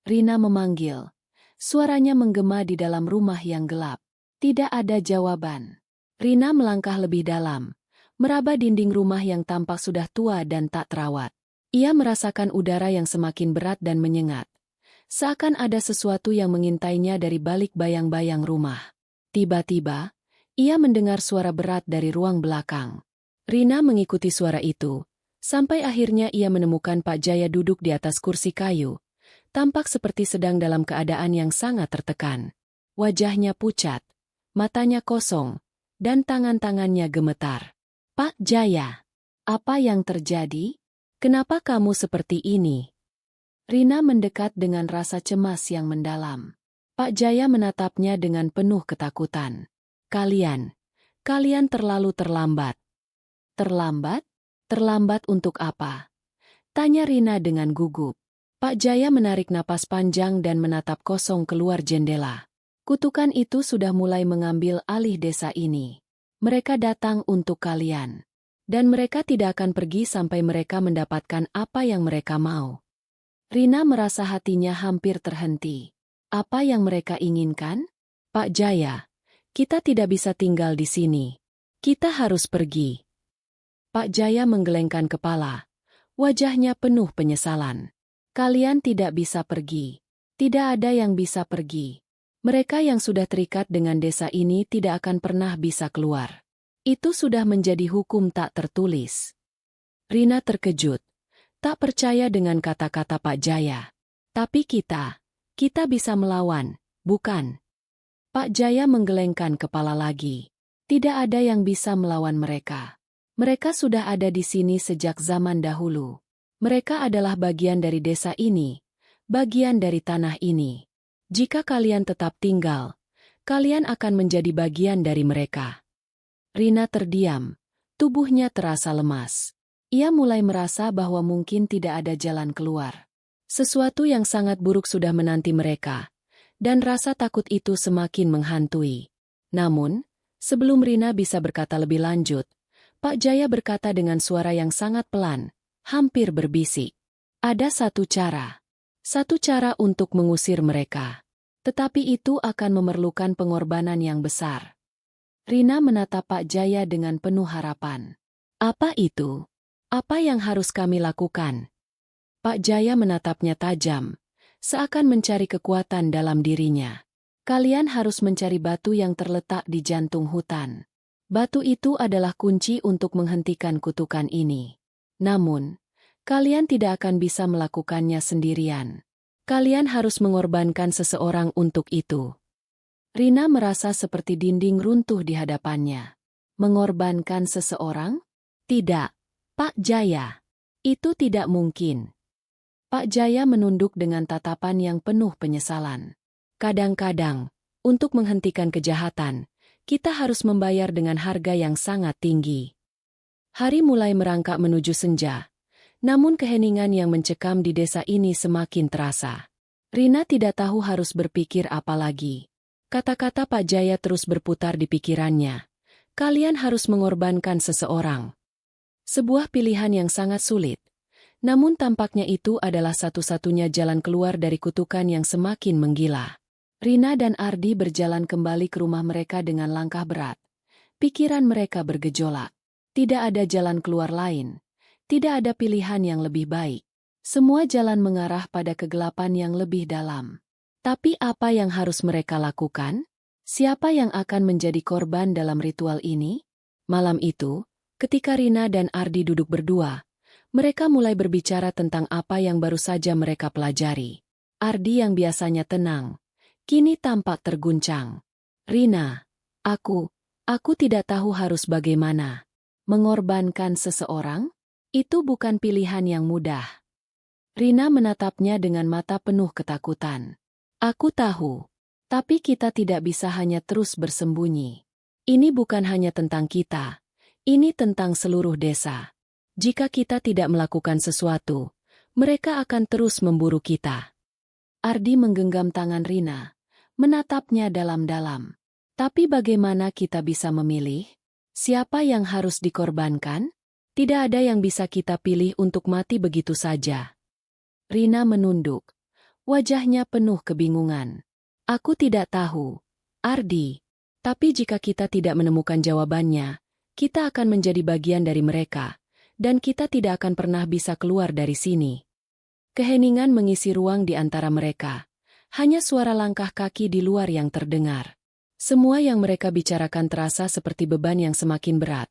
Rina memanggil. Suaranya menggema di dalam rumah yang gelap. Tidak ada jawaban. Rina melangkah lebih dalam, meraba dinding rumah yang tampak sudah tua dan tak terawat. Ia merasakan udara yang semakin berat dan menyengat. Seakan ada sesuatu yang mengintainya dari balik bayang-bayang rumah. Tiba-tiba, ia mendengar suara berat dari ruang belakang. Rina mengikuti suara itu, sampai akhirnya ia menemukan Pak Jaya duduk di atas kursi kayu. Tampak seperti sedang dalam keadaan yang sangat tertekan. Wajahnya pucat, matanya kosong, dan tangan-tangannya gemetar. Pak Jaya, apa yang terjadi? Kenapa kamu seperti ini? Rina mendekat dengan rasa cemas yang mendalam. Pak Jaya menatapnya dengan penuh ketakutan. Kalian terlalu terlambat. Terlambat? Terlambat untuk apa? Tanya Rina dengan gugup. Pak Jaya menarik napas panjang dan menatap kosong keluar jendela. Kutukan itu sudah mulai mengambil alih desa ini. Mereka datang untuk kalian. Dan mereka tidak akan pergi sampai mereka mendapatkan apa yang mereka mau. Rina merasa hatinya hampir terhenti. Apa yang mereka inginkan? Pak Jaya, kita tidak bisa tinggal di sini. Kita harus pergi. Pak Jaya menggelengkan kepala. Wajahnya penuh penyesalan. Kalian tidak bisa pergi. Tidak ada yang bisa pergi. Mereka yang sudah terikat dengan desa ini tidak akan pernah bisa keluar. Itu sudah menjadi hukum tak tertulis. Rina terkejut. Tak percaya dengan kata-kata Pak Jaya. Tapi kita bisa melawan, bukan? Pak Jaya menggelengkan kepala lagi. Tidak ada yang bisa melawan mereka. Mereka sudah ada di sini sejak zaman dahulu. Mereka adalah bagian dari desa ini, bagian dari tanah ini. Jika kalian tetap tinggal, kalian akan menjadi bagian dari mereka. Rina terdiam, tubuhnya terasa lemas. Ia mulai merasa bahwa mungkin tidak ada jalan keluar. Sesuatu yang sangat buruk sudah menanti mereka, dan rasa takut itu semakin menghantui. Namun, sebelum Rina bisa berkata lebih lanjut, Pak Jaya berkata dengan suara yang sangat pelan, hampir berbisik. Ada satu cara untuk mengusir mereka. Tetapi itu akan memerlukan pengorbanan yang besar. Rina menatap Pak Jaya dengan penuh harapan. Apa itu? Apa yang harus kami lakukan? Pak Jaya menatapnya tajam, seakan mencari kekuatan dalam dirinya. Kalian harus mencari batu yang terletak di jantung hutan. Batu itu adalah kunci untuk menghentikan kutukan ini. Namun, kalian tidak akan bisa melakukannya sendirian. Kalian harus mengorbankan seseorang untuk itu. Rina merasa seperti dinding runtuh di hadapannya. Mengorbankan seseorang? Tidak, Pak Jaya. Itu tidak mungkin. Pak Jaya menunduk dengan tatapan yang penuh penyesalan. Kadang-kadang, untuk menghentikan kejahatan, kita harus membayar dengan harga yang sangat tinggi. Hari mulai merangkak menuju senja, namun keheningan yang mencekam di desa ini semakin terasa. Rina tidak tahu harus berpikir apa lagi. Kata-kata Pak Jaya terus berputar di pikirannya. Kalian harus mengorbankan seseorang. Sebuah pilihan yang sangat sulit. Namun tampaknya itu adalah satu-satunya jalan keluar dari kutukan yang semakin menggila. Rina dan Ardi berjalan kembali ke rumah mereka dengan langkah berat. Pikiran mereka bergejolak. Tidak ada jalan keluar lain. Tidak ada pilihan yang lebih baik. Semua jalan mengarah pada kegelapan yang lebih dalam. Tapi apa yang harus mereka lakukan? Siapa yang akan menjadi korban dalam ritual ini? Malam itu, ketika Rina dan Ardi duduk berdua, mereka mulai berbicara tentang apa yang baru saja mereka pelajari. Ardi yang biasanya tenang, kini tampak terguncang. Rina, aku tidak tahu harus bagaimana. Mengorbankan seseorang? Itu bukan pilihan yang mudah. Rina menatapnya dengan mata penuh ketakutan. Aku tahu, tapi kita tidak bisa hanya terus bersembunyi. Ini bukan hanya tentang kita, ini tentang seluruh desa. Jika kita tidak melakukan sesuatu, mereka akan terus memburu kita. Ardi menggenggam tangan Rina, menatapnya dalam-dalam. Tapi bagaimana kita bisa memilih? Siapa yang harus dikorbankan? Tidak ada yang bisa kita pilih untuk mati begitu saja. Rina menunduk. Wajahnya penuh kebingungan. Aku tidak tahu, Ardi. Tapi jika kita tidak menemukan jawabannya, kita akan menjadi bagian dari mereka, dan kita tidak akan pernah bisa keluar dari sini. Keheningan mengisi ruang di antara mereka. Hanya suara langkah kaki di luar yang terdengar. Semua yang mereka bicarakan terasa seperti beban yang semakin berat.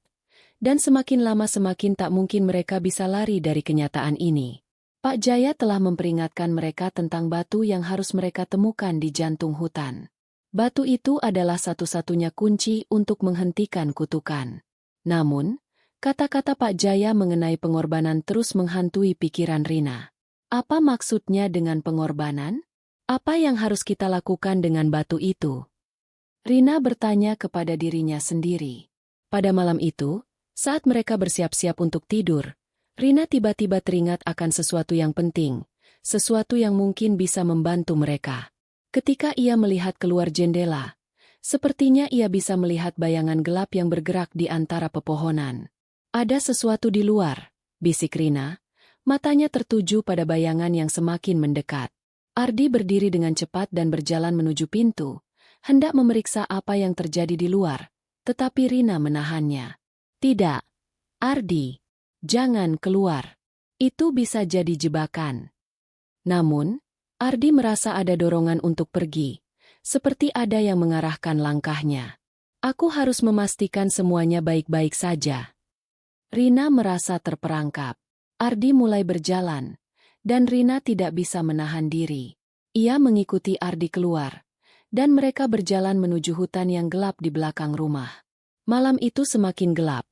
Dan semakin lama semakin tak mungkin mereka bisa lari dari kenyataan ini. Pak Jaya telah memperingatkan mereka tentang batu yang harus mereka temukan di jantung hutan. Batu itu adalah satu-satunya kunci untuk menghentikan kutukan. Namun, kata-kata Pak Jaya mengenai pengorbanan terus menghantui pikiran Rina. Apa maksudnya dengan pengorbanan? Apa yang harus kita lakukan dengan batu itu? Rina bertanya kepada dirinya sendiri. Pada malam itu, saat mereka bersiap-siap untuk tidur, Rina tiba-tiba teringat akan sesuatu yang penting, sesuatu yang mungkin bisa membantu mereka. Ketika ia melihat keluar jendela, sepertinya ia bisa melihat bayangan gelap yang bergerak di antara pepohonan. Ada sesuatu di luar, bisik Rina, matanya tertuju pada bayangan yang semakin mendekat. Ardi berdiri dengan cepat dan berjalan menuju pintu, hendak memeriksa apa yang terjadi di luar, tetapi Rina menahannya. Tidak, Ardi. Jangan keluar. Itu bisa jadi jebakan. Namun, Ardi merasa ada dorongan untuk pergi, seperti ada yang mengarahkan langkahnya. Aku harus memastikan semuanya baik-baik saja. Rina merasa terperangkap. Ardi mulai berjalan, dan Rina tidak bisa menahan diri. Ia mengikuti Ardi keluar, dan mereka berjalan menuju hutan yang gelap di belakang rumah. Malam itu semakin gelap.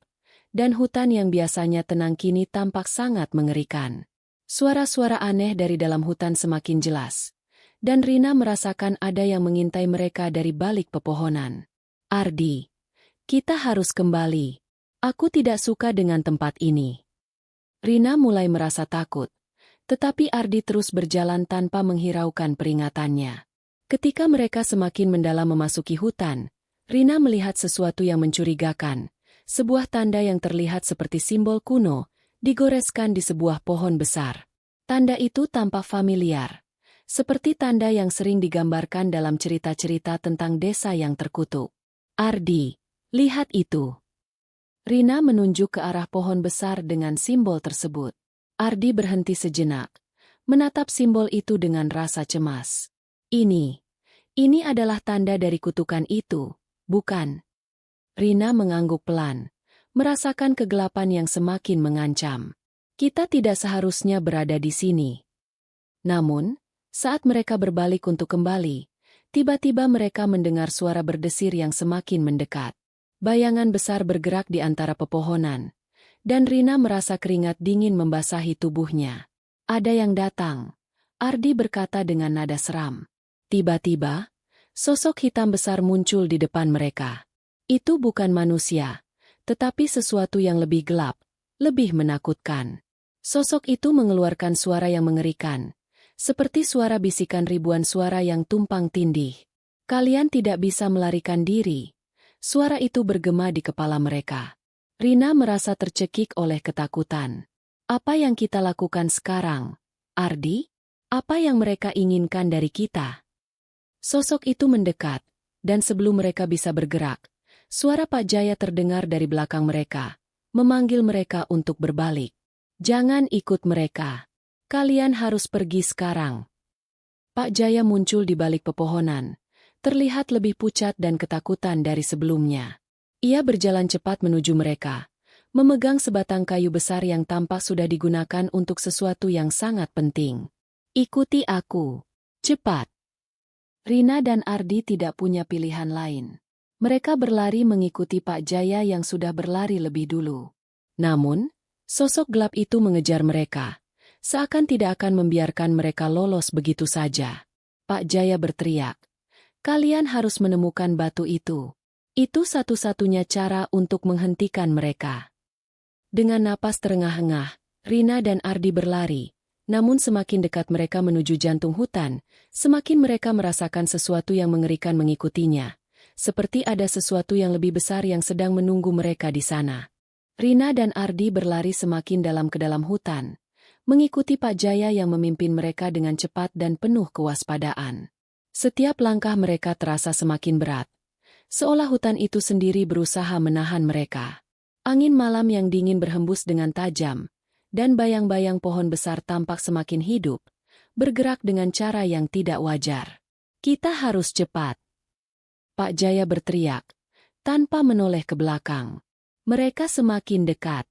Dan hutan yang biasanya tenang kini tampak sangat mengerikan. Suara-suara aneh dari dalam hutan semakin jelas. Dan Rina merasakan ada yang mengintai mereka dari balik pepohonan. Ardi, kita harus kembali. Aku tidak suka dengan tempat ini. Rina mulai merasa takut. Tetapi Ardi terus berjalan tanpa menghiraukan peringatannya. Ketika mereka semakin mendalam memasuki hutan, Rina melihat sesuatu yang mencurigakan. Sebuah tanda yang terlihat seperti simbol kuno, digoreskan di sebuah pohon besar. Tanda itu tampak familiar, seperti tanda yang sering digambarkan dalam cerita-cerita tentang desa yang terkutuk. Ardi, lihat itu. Rina menunjuk ke arah pohon besar dengan simbol tersebut. Ardi berhenti sejenak, menatap simbol itu dengan rasa cemas. Ini adalah tanda dari kutukan itu, bukan? Rina mengangguk pelan, merasakan kegelapan yang semakin mengancam. Kita tidak seharusnya berada di sini. Namun, saat mereka berbalik untuk kembali, tiba-tiba mereka mendengar suara berdesir yang semakin mendekat. Bayangan besar bergerak di antara pepohonan, dan Rina merasa keringat dingin membasahi tubuhnya. Ada yang datang, Ardi berkata dengan nada seram. Tiba-tiba, sosok hitam besar muncul di depan mereka. Itu bukan manusia, tetapi sesuatu yang lebih gelap, lebih menakutkan. Sosok itu mengeluarkan suara yang mengerikan, seperti suara bisikan ribuan suara yang tumpang tindih. Kalian tidak bisa melarikan diri. Suara itu bergema di kepala mereka. Rina merasa tercekik oleh ketakutan. Apa yang kita lakukan sekarang? Ardi? Apa yang mereka inginkan dari kita? Sosok itu mendekat, dan sebelum mereka bisa bergerak, suara Pak Jaya terdengar dari belakang mereka, memanggil mereka untuk berbalik. Jangan ikut mereka. Kalian harus pergi sekarang. Pak Jaya muncul di balik pepohonan, terlihat lebih pucat dan ketakutan dari sebelumnya. Ia berjalan cepat menuju mereka, memegang sebatang kayu besar yang tampak sudah digunakan untuk sesuatu yang sangat penting. Ikuti aku. Cepat. Rina dan Ardi tidak punya pilihan lain. Mereka berlari mengikuti Pak Jaya yang sudah berlari lebih dulu. Namun, sosok gelap itu mengejar mereka, seakan tidak akan membiarkan mereka lolos begitu saja. Pak Jaya berteriak, "Kalian harus menemukan batu itu. Itu satu-satunya cara untuk menghentikan mereka." Dengan napas terengah-engah, Rina dan Ardi berlari, namun semakin dekat mereka menuju jantung hutan, semakin mereka merasakan sesuatu yang mengerikan mengikutinya, seperti ada sesuatu yang lebih besar yang sedang menunggu mereka di sana. Rina dan Ardi berlari semakin dalam ke dalam hutan, mengikuti Pak Jaya yang memimpin mereka dengan cepat dan penuh kewaspadaan. Setiap langkah mereka terasa semakin berat, seolah hutan itu sendiri berusaha menahan mereka. Angin malam yang dingin berhembus dengan tajam, dan bayang-bayang pohon besar tampak semakin hidup, bergerak dengan cara yang tidak wajar. "Kita harus cepat!" Pak Jaya berteriak, tanpa menoleh ke belakang. Mereka semakin dekat.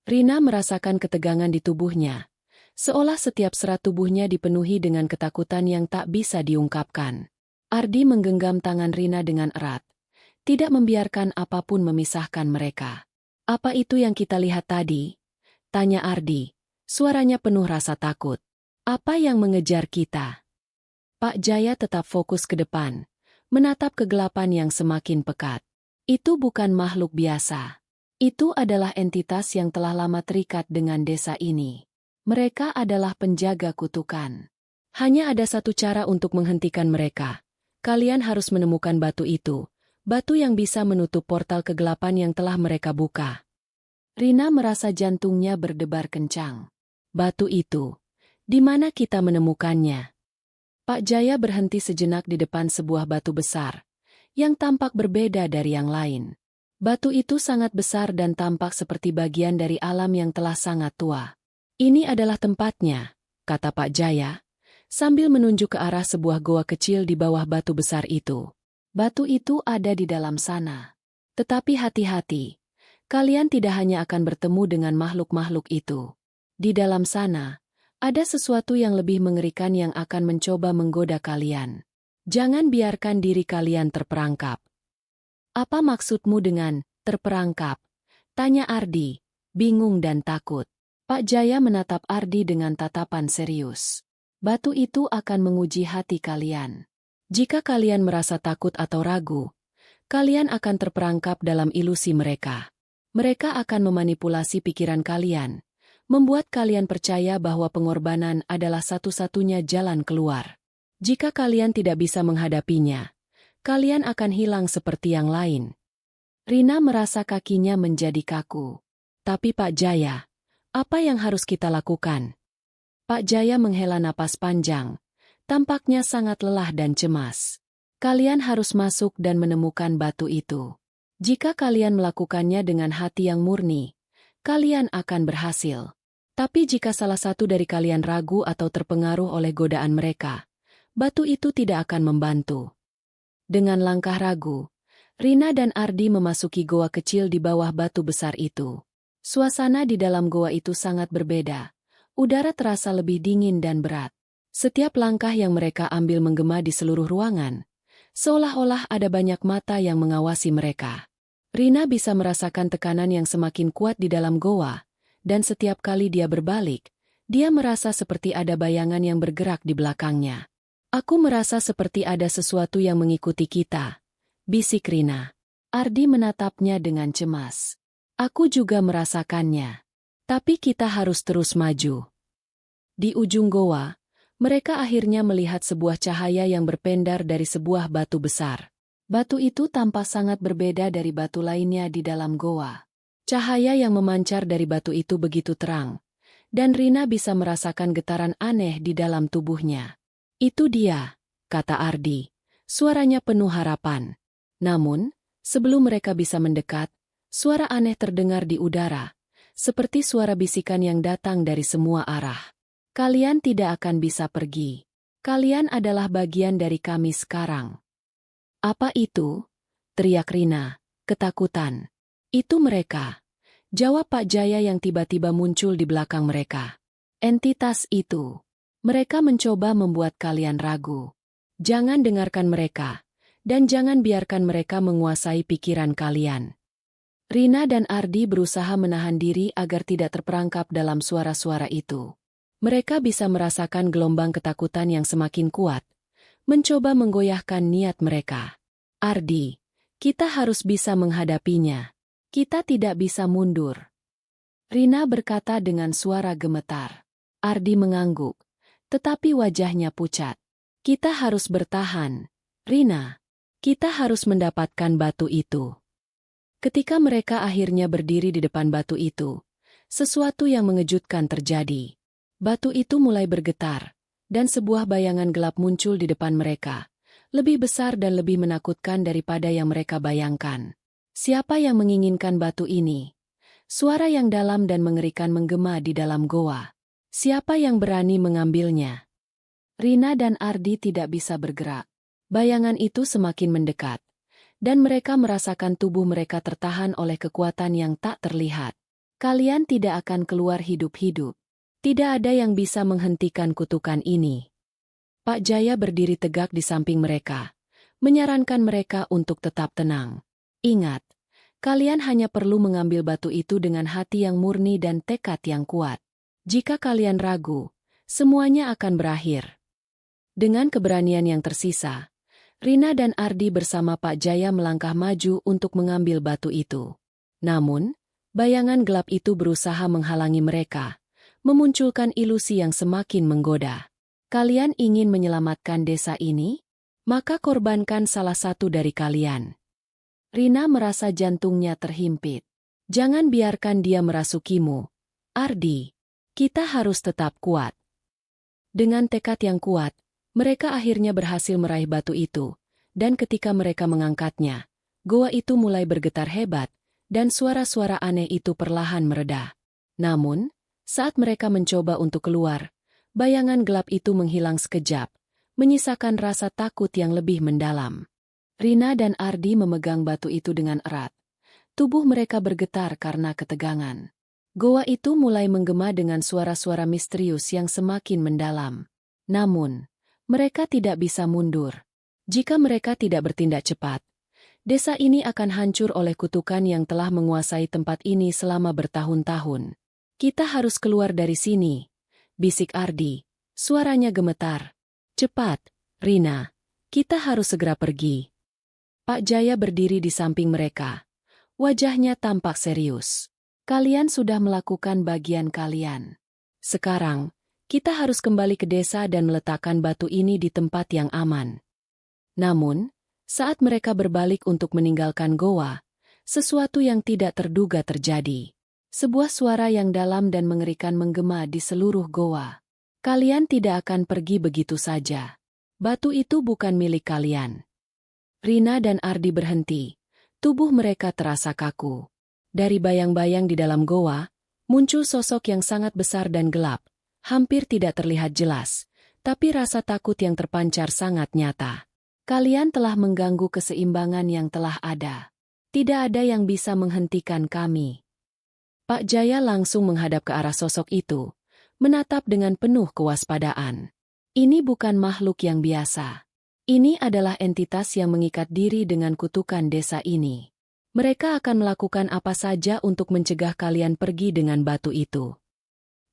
Rina merasakan ketegangan di tubuhnya, seolah setiap serat tubuhnya dipenuhi dengan ketakutan yang tak bisa diungkapkan. Ardi menggenggam tangan Rina dengan erat, tidak membiarkan apapun memisahkan mereka. "Apa itu yang kita lihat tadi?" tanya Ardi, suaranya penuh rasa takut. "Apa yang mengejar kita?" Pak Jaya tetap fokus ke depan, menatap kegelapan yang semakin pekat. "Itu bukan makhluk biasa. Itu adalah entitas yang telah lama terikat dengan desa ini. Mereka adalah penjaga kutukan. Hanya ada satu cara untuk menghentikan mereka. Kalian harus menemukan batu itu, batu yang bisa menutup portal kegelapan yang telah mereka buka." Rina merasa jantungnya berdebar kencang. "Batu itu, di mana kita menemukannya?" Pak Jaya berhenti sejenak di depan sebuah batu besar, yang tampak berbeda dari yang lain. Batu itu sangat besar dan tampak seperti bagian dari alam yang telah sangat tua. "Ini adalah tempatnya," kata Pak Jaya, sambil menunjuk ke arah sebuah goa kecil di bawah batu besar itu. "Batu itu ada di dalam sana. Tetapi hati-hati, kalian tidak hanya akan bertemu dengan makhluk-makhluk itu. Di dalam sana, ada sesuatu yang lebih mengerikan yang akan mencoba menggoda kalian. Jangan biarkan diri kalian terperangkap." "Apa maksudmu dengan terperangkap?" tanya Ardi, bingung dan takut. Pak Jaya menatap Ardi dengan tatapan serius. "Batu itu akan menguji hati kalian. Jika kalian merasa takut atau ragu, kalian akan terperangkap dalam ilusi mereka. Mereka akan memanipulasi pikiran kalian, membuat kalian percaya bahwa pengorbanan adalah satu-satunya jalan keluar. Jika kalian tidak bisa menghadapinya, kalian akan hilang seperti yang lain." Rina merasa kakinya menjadi kaku. "Tapi Pak Jaya, apa yang harus kita lakukan?" Pak Jaya menghela napas panjang, tampaknya sangat lelah dan cemas. "Kalian harus masuk dan menemukan batu itu. Jika kalian melakukannya dengan hati yang murni, kalian akan berhasil. Tapi jika salah satu dari kalian ragu atau terpengaruh oleh godaan mereka, batu itu tidak akan membantu." Dengan langkah ragu, Rina dan Ardi memasuki goa kecil di bawah batu besar itu. Suasana di dalam goa itu sangat berbeda. Udara terasa lebih dingin dan berat. Setiap langkah yang mereka ambil menggema di seluruh ruangan, seolah-olah ada banyak mata yang mengawasi mereka. Rina bisa merasakan tekanan yang semakin kuat di dalam goa, dan setiap kali dia berbalik, dia merasa seperti ada bayangan yang bergerak di belakangnya. "Aku merasa seperti ada sesuatu yang mengikuti kita," bisik Rina. Ardi menatapnya dengan cemas. "Aku juga merasakannya. Tapi kita harus terus maju." Di ujung goa, Mereka akhirnya melihat sebuah cahaya yang berpendar dari sebuah batu besar. Batu itu tampak sangat berbeda dari batu lainnya di dalam goa. Cahaya yang memancar dari batu itu begitu terang, dan Rina bisa merasakan getaran aneh di dalam tubuhnya. "Itu dia," kata Ardi. Suaranya penuh harapan. Namun, sebelum mereka bisa mendekat, suara aneh terdengar di udara, seperti suara bisikan yang datang dari semua arah. "Kalian tidak akan bisa pergi. Kalian adalah bagian dari kami sekarang." "Apa itu?" teriak Rina, ketakutan. "Itu mereka," jawab Pak Jaya yang tiba-tiba muncul di belakang mereka. "Entitas itu. Mereka mencoba membuat kalian ragu. Jangan dengarkan mereka, dan jangan biarkan mereka menguasai pikiran kalian." Rina dan Ardi berusaha menahan diri agar tidak terperangkap dalam suara-suara itu. Mereka bisa merasakan gelombang ketakutan yang semakin kuat, mencoba menggoyahkan niat mereka. "Ardi, kita harus bisa menghadapinya. Kita tidak bisa mundur," Rina berkata dengan suara gemetar. Ardi mengangguk, tetapi wajahnya pucat. "Kita harus bertahan, Rina. Kita harus mendapatkan batu itu." Ketika mereka akhirnya berdiri di depan batu itu, sesuatu yang mengejutkan terjadi. Batu itu mulai bergetar, dan sebuah bayangan gelap muncul di depan mereka, lebih besar dan lebih menakutkan daripada yang mereka bayangkan. "Siapa yang menginginkan batu ini?" Suara yang dalam dan mengerikan menggema di dalam goa. "Siapa yang berani mengambilnya?" Rina dan Ardi tidak bisa bergerak. Bayangan itu semakin mendekat, dan mereka merasakan tubuh mereka tertahan oleh kekuatan yang tak terlihat. "Kalian tidak akan keluar hidup-hidup. Tidak ada yang bisa menghentikan kutukan ini." Pak Jaya berdiri tegak di samping mereka, menyarankan mereka untuk tetap tenang. "Ingat, kalian hanya perlu mengambil batu itu dengan hati yang murni dan tekad yang kuat. Jika kalian ragu, semuanya akan berakhir." Dengan keberanian yang tersisa, Rina dan Ardi bersama Pak Jaya melangkah maju untuk mengambil batu itu. Namun, bayangan gelap itu berusaha menghalangi mereka, memunculkan ilusi yang semakin menggoda. "Kalian ingin menyelamatkan desa ini? Maka korbankan salah satu dari kalian." Rina merasa jantungnya terhimpit. "Jangan biarkan dia merasukimu, Ardi. Kita harus tetap kuat." Dengan tekad yang kuat, mereka akhirnya berhasil meraih batu itu, dan ketika mereka mengangkatnya, goa itu mulai bergetar hebat, dan suara-suara aneh itu perlahan mereda. Namun, saat mereka mencoba untuk keluar, bayangan gelap itu menghilang sekejap, menyisakan rasa takut yang lebih mendalam. Rina dan Ardi memegang batu itu dengan erat. Tubuh mereka bergetar karena ketegangan. Goa itu mulai menggema dengan suara-suara misterius yang semakin mendalam. Namun, mereka tidak bisa mundur. Jika mereka tidak bertindak cepat, desa ini akan hancur oleh kutukan yang telah menguasai tempat ini selama bertahun-tahun. "Kita harus keluar dari sini," bisik Ardi. Suaranya gemetar. "Cepat, Rina. Kita harus segera pergi." Pak Jaya berdiri di samping mereka. Wajahnya tampak serius. "Kalian sudah melakukan bagian kalian. Sekarang, kita harus kembali ke desa dan meletakkan batu ini di tempat yang aman." Namun, saat mereka berbalik untuk meninggalkan goa, sesuatu yang tidak terduga terjadi. Sebuah suara yang dalam dan mengerikan menggema di seluruh goa. "Kalian tidak akan pergi begitu saja. Batu itu bukan milik kalian." Rina dan Ardi berhenti. Tubuh mereka terasa kaku. Dari bayang-bayang di dalam goa, muncul sosok yang sangat besar dan gelap. Hampir tidak terlihat jelas, tapi rasa takut yang terpancar sangat nyata. "Kalian telah mengganggu keseimbangan yang telah ada. Tidak ada yang bisa menghentikan kami." Pak Jaya langsung menghadap ke arah sosok itu, menatap dengan penuh kewaspadaan. "Ini bukan makhluk yang biasa. Ini adalah entitas yang mengikat diri dengan kutukan desa ini. Mereka akan melakukan apa saja untuk mencegah kalian pergi dengan batu itu."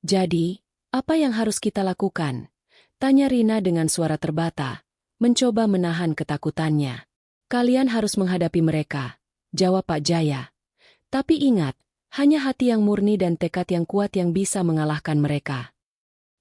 "Jadi, apa yang harus kita lakukan?" tanya Rina dengan suara terbata, mencoba menahan ketakutannya. "Kalian harus menghadapi mereka," jawab Pak Jaya. "Tapi ingat, hanya hati yang murni dan tekad yang kuat yang bisa mengalahkan mereka."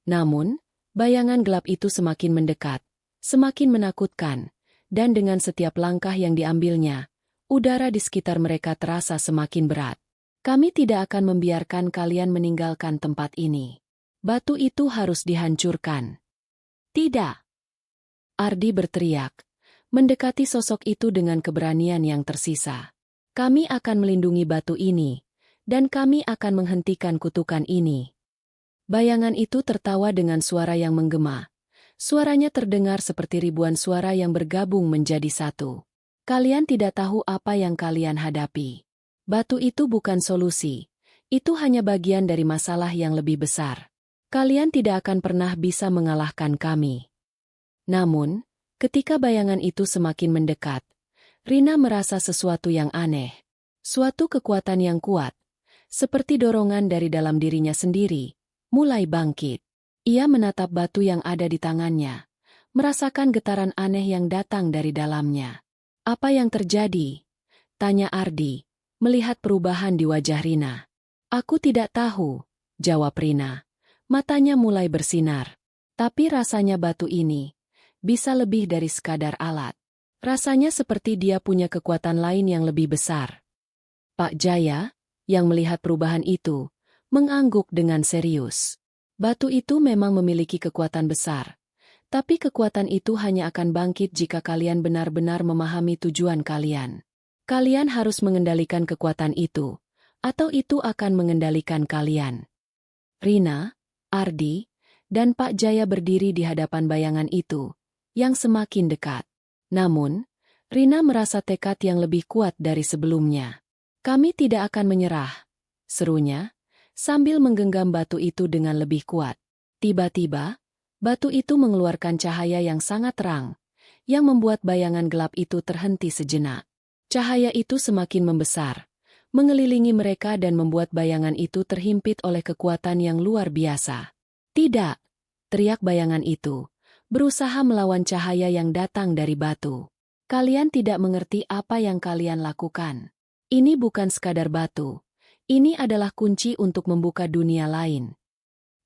Namun, Bayangan gelap itu semakin mendekat, semakin menakutkan, dan dengan setiap langkah yang diambilnya, udara di sekitar mereka terasa semakin berat. Kami tidak akan membiarkan kalian meninggalkan tempat ini. Batu itu harus dihancurkan. Tidak! Ardi berteriak, mendekati sosok itu dengan keberanian yang tersisa. Kami akan melindungi batu ini, dan kami akan menghentikan kutukan ini. Bayangan itu tertawa dengan suara yang menggema. Suaranya terdengar seperti ribuan suara yang bergabung menjadi satu. Kalian tidak tahu apa yang kalian hadapi. Batu itu bukan solusi. Itu hanya bagian dari masalah yang lebih besar. Kalian tidak akan pernah bisa mengalahkan kami. Namun, ketika bayangan itu semakin mendekat, Rina merasa sesuatu yang aneh. Suatu kekuatan yang kuat, seperti dorongan dari dalam dirinya sendiri, mulai bangkit. Ia menatap batu yang ada di tangannya, merasakan getaran aneh yang datang dari dalamnya. Apa yang terjadi? Tanya Ardi, melihat perubahan di wajah Rina. Aku tidak tahu, jawab Rina. Matanya mulai bersinar. Tapi rasanya batu ini bisa lebih dari sekadar alat. Rasanya seperti dia punya kekuatan lain yang lebih besar. Pak Jaya, yang melihat perubahan itu, mengangguk dengan serius. Batu itu memang memiliki kekuatan besar, tapi kekuatan itu hanya akan bangkit jika kalian benar-benar memahami tujuan kalian. Kalian harus mengendalikan kekuatan itu, atau itu akan mengendalikan kalian. Rina, Ardi, dan Pak Jaya berdiri di hadapan bayangan itu, yang semakin dekat. Namun, Rina merasa tekad yang lebih kuat dari sebelumnya. Kami tidak akan menyerah, serunya, sambil menggenggam batu itu dengan lebih kuat. Tiba-tiba, batu itu mengeluarkan cahaya yang sangat terang, yang membuat bayangan gelap itu terhenti sejenak. Cahaya itu semakin membesar, mengelilingi mereka dan membuat bayangan itu terhimpit oleh kekuatan yang luar biasa. Tidak! Teriak bayangan itu, berusaha melawan cahaya yang datang dari batu. Kalian tidak mengerti apa yang kalian lakukan. Ini bukan sekadar batu. Ini adalah kunci untuk membuka dunia lain.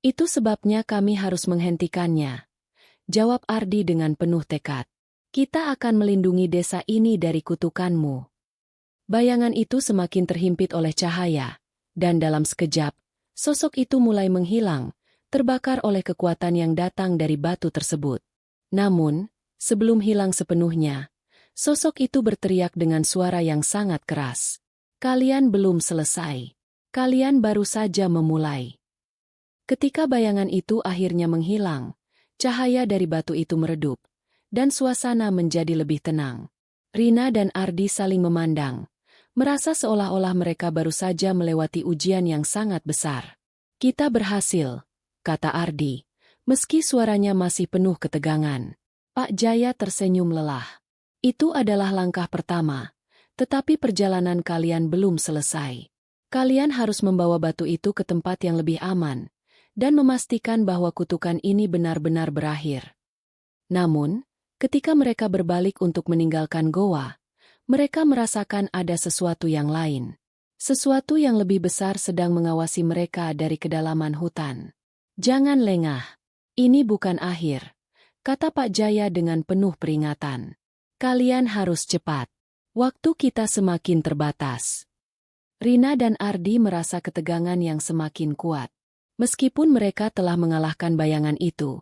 Itu sebabnya kami harus menghentikannya, jawab Ardi dengan penuh tekad. Kita akan melindungi desa ini dari kutukanmu. Bayangan itu semakin terhimpit oleh cahaya, dan dalam sekejap, sosok itu mulai menghilang, terbakar oleh kekuatan yang datang dari batu tersebut. Namun, sebelum hilang sepenuhnya, sosok itu berteriak dengan suara yang sangat keras. Kalian belum selesai. Kalian baru saja memulai. Ketika bayangan itu akhirnya menghilang, cahaya dari batu itu meredup, dan suasana menjadi lebih tenang. Rina dan Ardi saling memandang, merasa seolah-olah mereka baru saja melewati ujian yang sangat besar. Kita berhasil, kata Ardi, meski suaranya masih penuh ketegangan. Pak Jaya tersenyum lelah. Itu adalah langkah pertama, tetapi perjalanan kalian belum selesai. Kalian harus membawa batu itu ke tempat yang lebih aman, dan memastikan bahwa kutukan ini benar-benar berakhir. Namun, ketika mereka berbalik untuk meninggalkan goa, mereka merasakan ada sesuatu yang lain. Sesuatu yang lebih besar sedang mengawasi mereka dari kedalaman hutan. Jangan lengah. Ini bukan akhir, kata Pak Jaya dengan penuh peringatan. Kalian harus cepat. Waktu kita semakin terbatas. Rina dan Ardi merasa ketegangan yang semakin kuat. Meskipun mereka telah mengalahkan bayangan itu,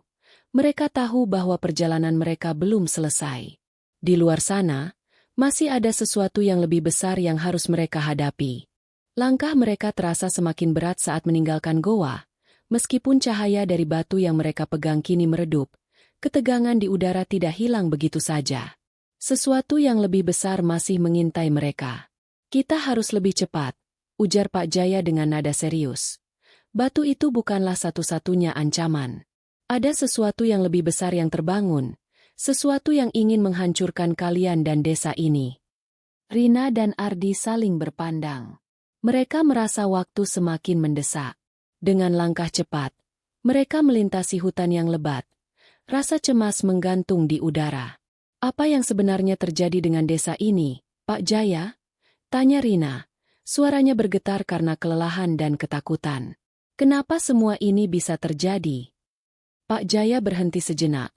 mereka tahu bahwa perjalanan mereka belum selesai. Di luar sana, masih ada sesuatu yang lebih besar yang harus mereka hadapi. Langkah mereka terasa semakin berat saat meninggalkan goa. Meskipun cahaya dari batu yang mereka pegang kini meredup, ketegangan di udara tidak hilang begitu saja. Sesuatu yang lebih besar masih mengintai mereka. Kita harus lebih cepat, ujar Pak Jaya dengan nada serius. Batu itu bukanlah satu-satunya ancaman. Ada sesuatu yang lebih besar yang terbangun, sesuatu yang ingin menghancurkan kalian dan desa ini. Rina dan Ardi saling berpandang. Mereka merasa waktu semakin mendesak. Dengan langkah cepat, mereka melintasi hutan yang lebat. Rasa cemas menggantung di udara. Apa yang sebenarnya terjadi dengan desa ini, Pak Jaya? Tanya Rina. Suaranya bergetar karena kelelahan dan ketakutan. Kenapa semua ini bisa terjadi? Pak Jaya berhenti sejenak,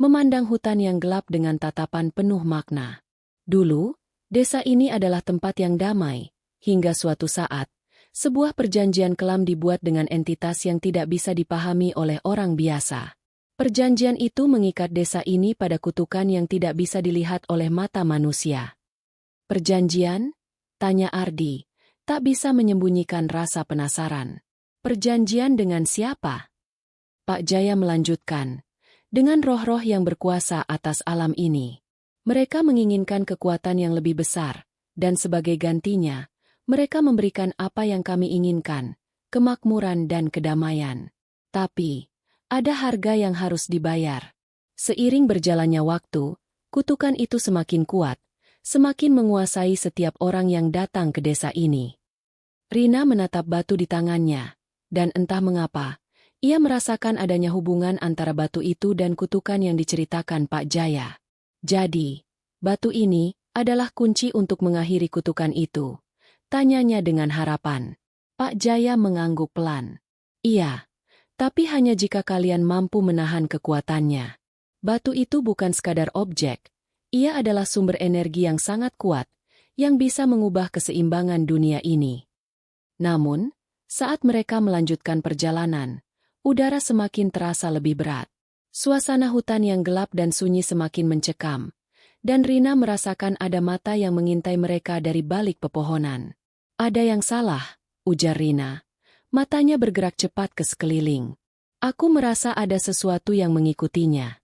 memandang hutan yang gelap dengan tatapan penuh makna. Dulu, desa ini adalah tempat yang damai, hingga suatu saat, sebuah perjanjian kelam dibuat dengan entitas yang tidak bisa dipahami oleh orang biasa. Perjanjian itu mengikat desa ini pada kutukan yang tidak bisa dilihat oleh mata manusia. Perjanjian? Tanya Ardi, tak bisa menyembunyikan rasa penasaran. Perjanjian dengan siapa? Pak Jaya melanjutkan, dengan roh-roh yang berkuasa atas alam ini. Mereka menginginkan kekuatan yang lebih besar, dan sebagai gantinya, mereka memberikan apa yang kami inginkan, kemakmuran dan kedamaian. Tapi, ada harga yang harus dibayar. Seiring berjalannya waktu, kutukan itu semakin kuat, semakin menguasai setiap orang yang datang ke desa ini. Rina menatap batu di tangannya, dan entah mengapa, ia merasakan adanya hubungan antara batu itu dan kutukan yang diceritakan Pak Jaya. Jadi, batu ini adalah kunci untuk mengakhiri kutukan itu. Tanyanya dengan harapan. Pak Jaya mengangguk pelan. Iya, tapi hanya jika kalian mampu menahan kekuatannya. Batu itu bukan sekadar objek. Ia adalah sumber energi yang sangat kuat, yang bisa mengubah keseimbangan dunia ini. Namun, saat mereka melanjutkan perjalanan, udara semakin terasa lebih berat. Suasana hutan yang gelap dan sunyi semakin mencekam, dan Rina merasakan ada mata yang mengintai mereka dari balik pepohonan. Ada yang salah, ujar Rina. Matanya bergerak cepat ke sekeliling. Aku merasa ada sesuatu yang mengikutinya.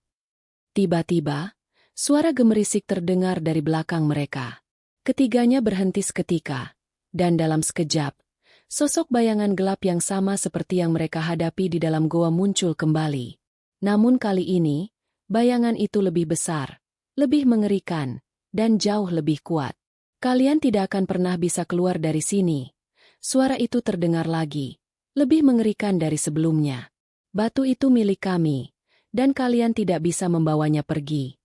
Tiba-tiba, suara gemerisik terdengar dari belakang mereka. Ketiganya berhenti seketika, dan dalam sekejap, sosok bayangan gelap yang sama seperti yang mereka hadapi di dalam goa muncul kembali. Namun kali ini, bayangan itu lebih besar, lebih mengerikan, dan jauh lebih kuat. Kalian tidak akan pernah bisa keluar dari sini. Suara itu terdengar lagi, lebih mengerikan dari sebelumnya. Batu itu milik kami, dan kalian tidak bisa membawanya pergi.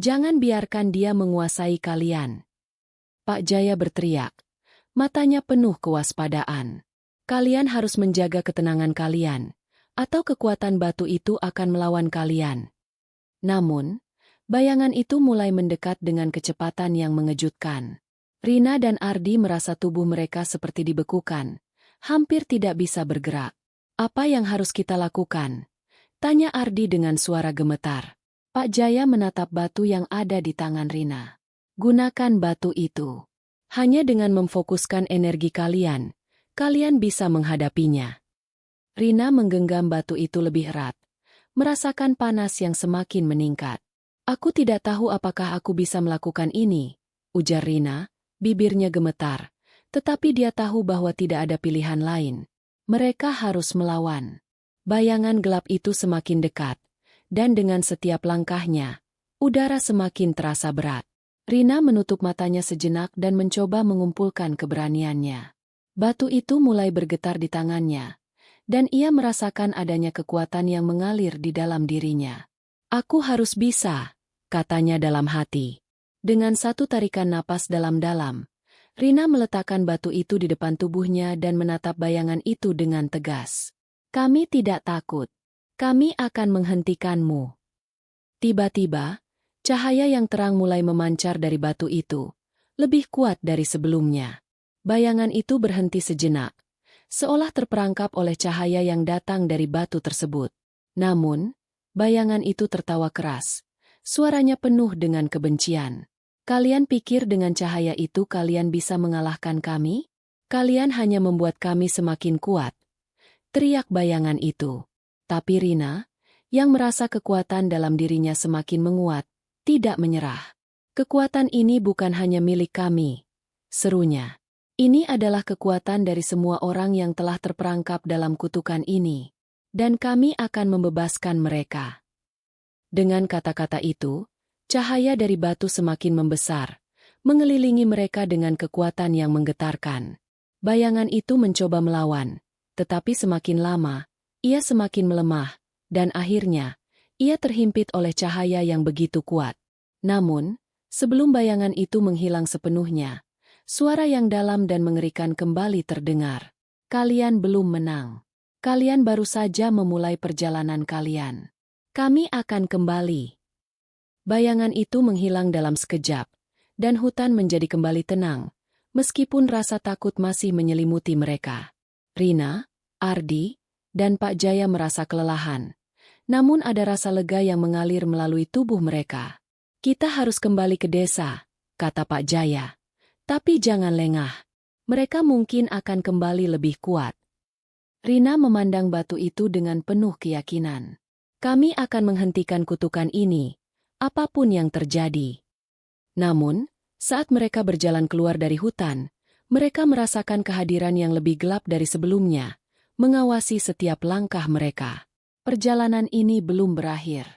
Jangan biarkan dia menguasai kalian. Pak Jaya berteriak. Matanya penuh kewaspadaan. Kalian harus menjaga ketenangan kalian, atau kekuatan batu itu akan melawan kalian. Namun, bayangan itu mulai mendekat dengan kecepatan yang mengejutkan. Rina dan Ardi merasa tubuh mereka seperti dibekukan, hampir tidak bisa bergerak. Apa yang harus kita lakukan? Tanya Ardi dengan suara gemetar. Pak Jaya menatap batu yang ada di tangan Rina. Gunakan batu itu. Hanya dengan memfokuskan energi kalian, kalian bisa menghadapinya. Rina menggenggam batu itu lebih erat, merasakan panas yang semakin meningkat. Aku tidak tahu apakah aku bisa melakukan ini, ujar Rina, bibirnya gemetar, tetapi dia tahu bahwa tidak ada pilihan lain. Mereka harus melawan. Bayangan gelap itu semakin dekat, dan dengan setiap langkahnya, udara semakin terasa berat. Rina menutup matanya sejenak dan mencoba mengumpulkan keberaniannya. Batu itu mulai bergetar di tangannya, dan ia merasakan adanya kekuatan yang mengalir di dalam dirinya. Aku harus bisa, katanya dalam hati. Dengan satu tarikan napas dalam-dalam, Rina meletakkan batu itu di depan tubuhnya dan menatap bayangan itu dengan tegas. Kami tidak takut. Kami akan menghentikanmu. Tiba-tiba, cahaya yang terang mulai memancar dari batu itu, lebih kuat dari sebelumnya. Bayangan itu berhenti sejenak, seolah terperangkap oleh cahaya yang datang dari batu tersebut. Namun, bayangan itu tertawa keras. Suaranya penuh dengan kebencian. Kalian pikir dengan cahaya itu kalian bisa mengalahkan kami? Kalian hanya membuat kami semakin kuat. Teriak bayangan itu. Tapi Rina, yang merasa kekuatan dalam dirinya semakin menguat, tidak menyerah. Kekuatan ini bukan hanya milik kami, serunya. Ini adalah kekuatan dari semua orang yang telah terperangkap dalam kutukan ini, dan kami akan membebaskan mereka. Dengan kata-kata itu, cahaya dari batu semakin membesar, mengelilingi mereka dengan kekuatan yang menggetarkan. Bayangan itu mencoba melawan, tetapi semakin lama, ia semakin melemah, dan akhirnya, ia terhimpit oleh cahaya yang begitu kuat. Namun, sebelum bayangan itu menghilang sepenuhnya, suara yang dalam dan mengerikan kembali terdengar. Kalian belum menang. Kalian baru saja memulai perjalanan kalian. Kami akan kembali. Bayangan itu menghilang dalam sekejap, dan hutan menjadi kembali tenang, meskipun rasa takut masih menyelimuti mereka. Rina, Ardi, dan Pak Jaya merasa kelelahan. Namun ada rasa lega yang mengalir melalui tubuh mereka. Kita harus kembali ke desa, kata Pak Jaya. Tapi jangan lengah. Mereka mungkin akan kembali lebih kuat. Rina memandang batu itu dengan penuh keyakinan. Kami akan menghentikan kutukan ini, apapun yang terjadi. Namun, saat mereka berjalan keluar dari hutan, mereka merasakan kehadiran yang lebih gelap dari sebelumnya, mengawasi setiap langkah mereka. Perjalanan ini belum berakhir.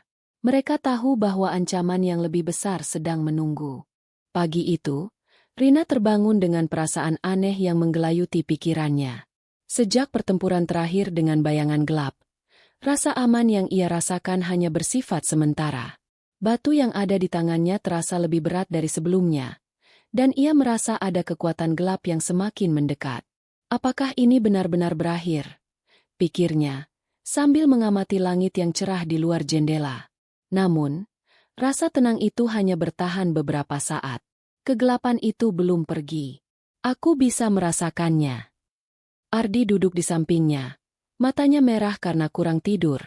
Mereka tahu bahwa ancaman yang lebih besar sedang menunggu. Pagi itu, Rina terbangun dengan perasaan aneh yang menggelayuti pikirannya. Sejak pertempuran terakhir dengan bayangan gelap, rasa aman yang ia rasakan hanya bersifat sementara. Batu yang ada di tangannya terasa lebih berat dari sebelumnya, dan ia merasa ada kekuatan gelap yang semakin mendekat. Apakah ini benar-benar berakhir? Pikirnya, sambil mengamati langit yang cerah di luar jendela. Namun, rasa tenang itu hanya bertahan beberapa saat. Kegelapan itu belum pergi. Aku bisa merasakannya. Ardi duduk di sampingnya. Matanya merah karena kurang tidur.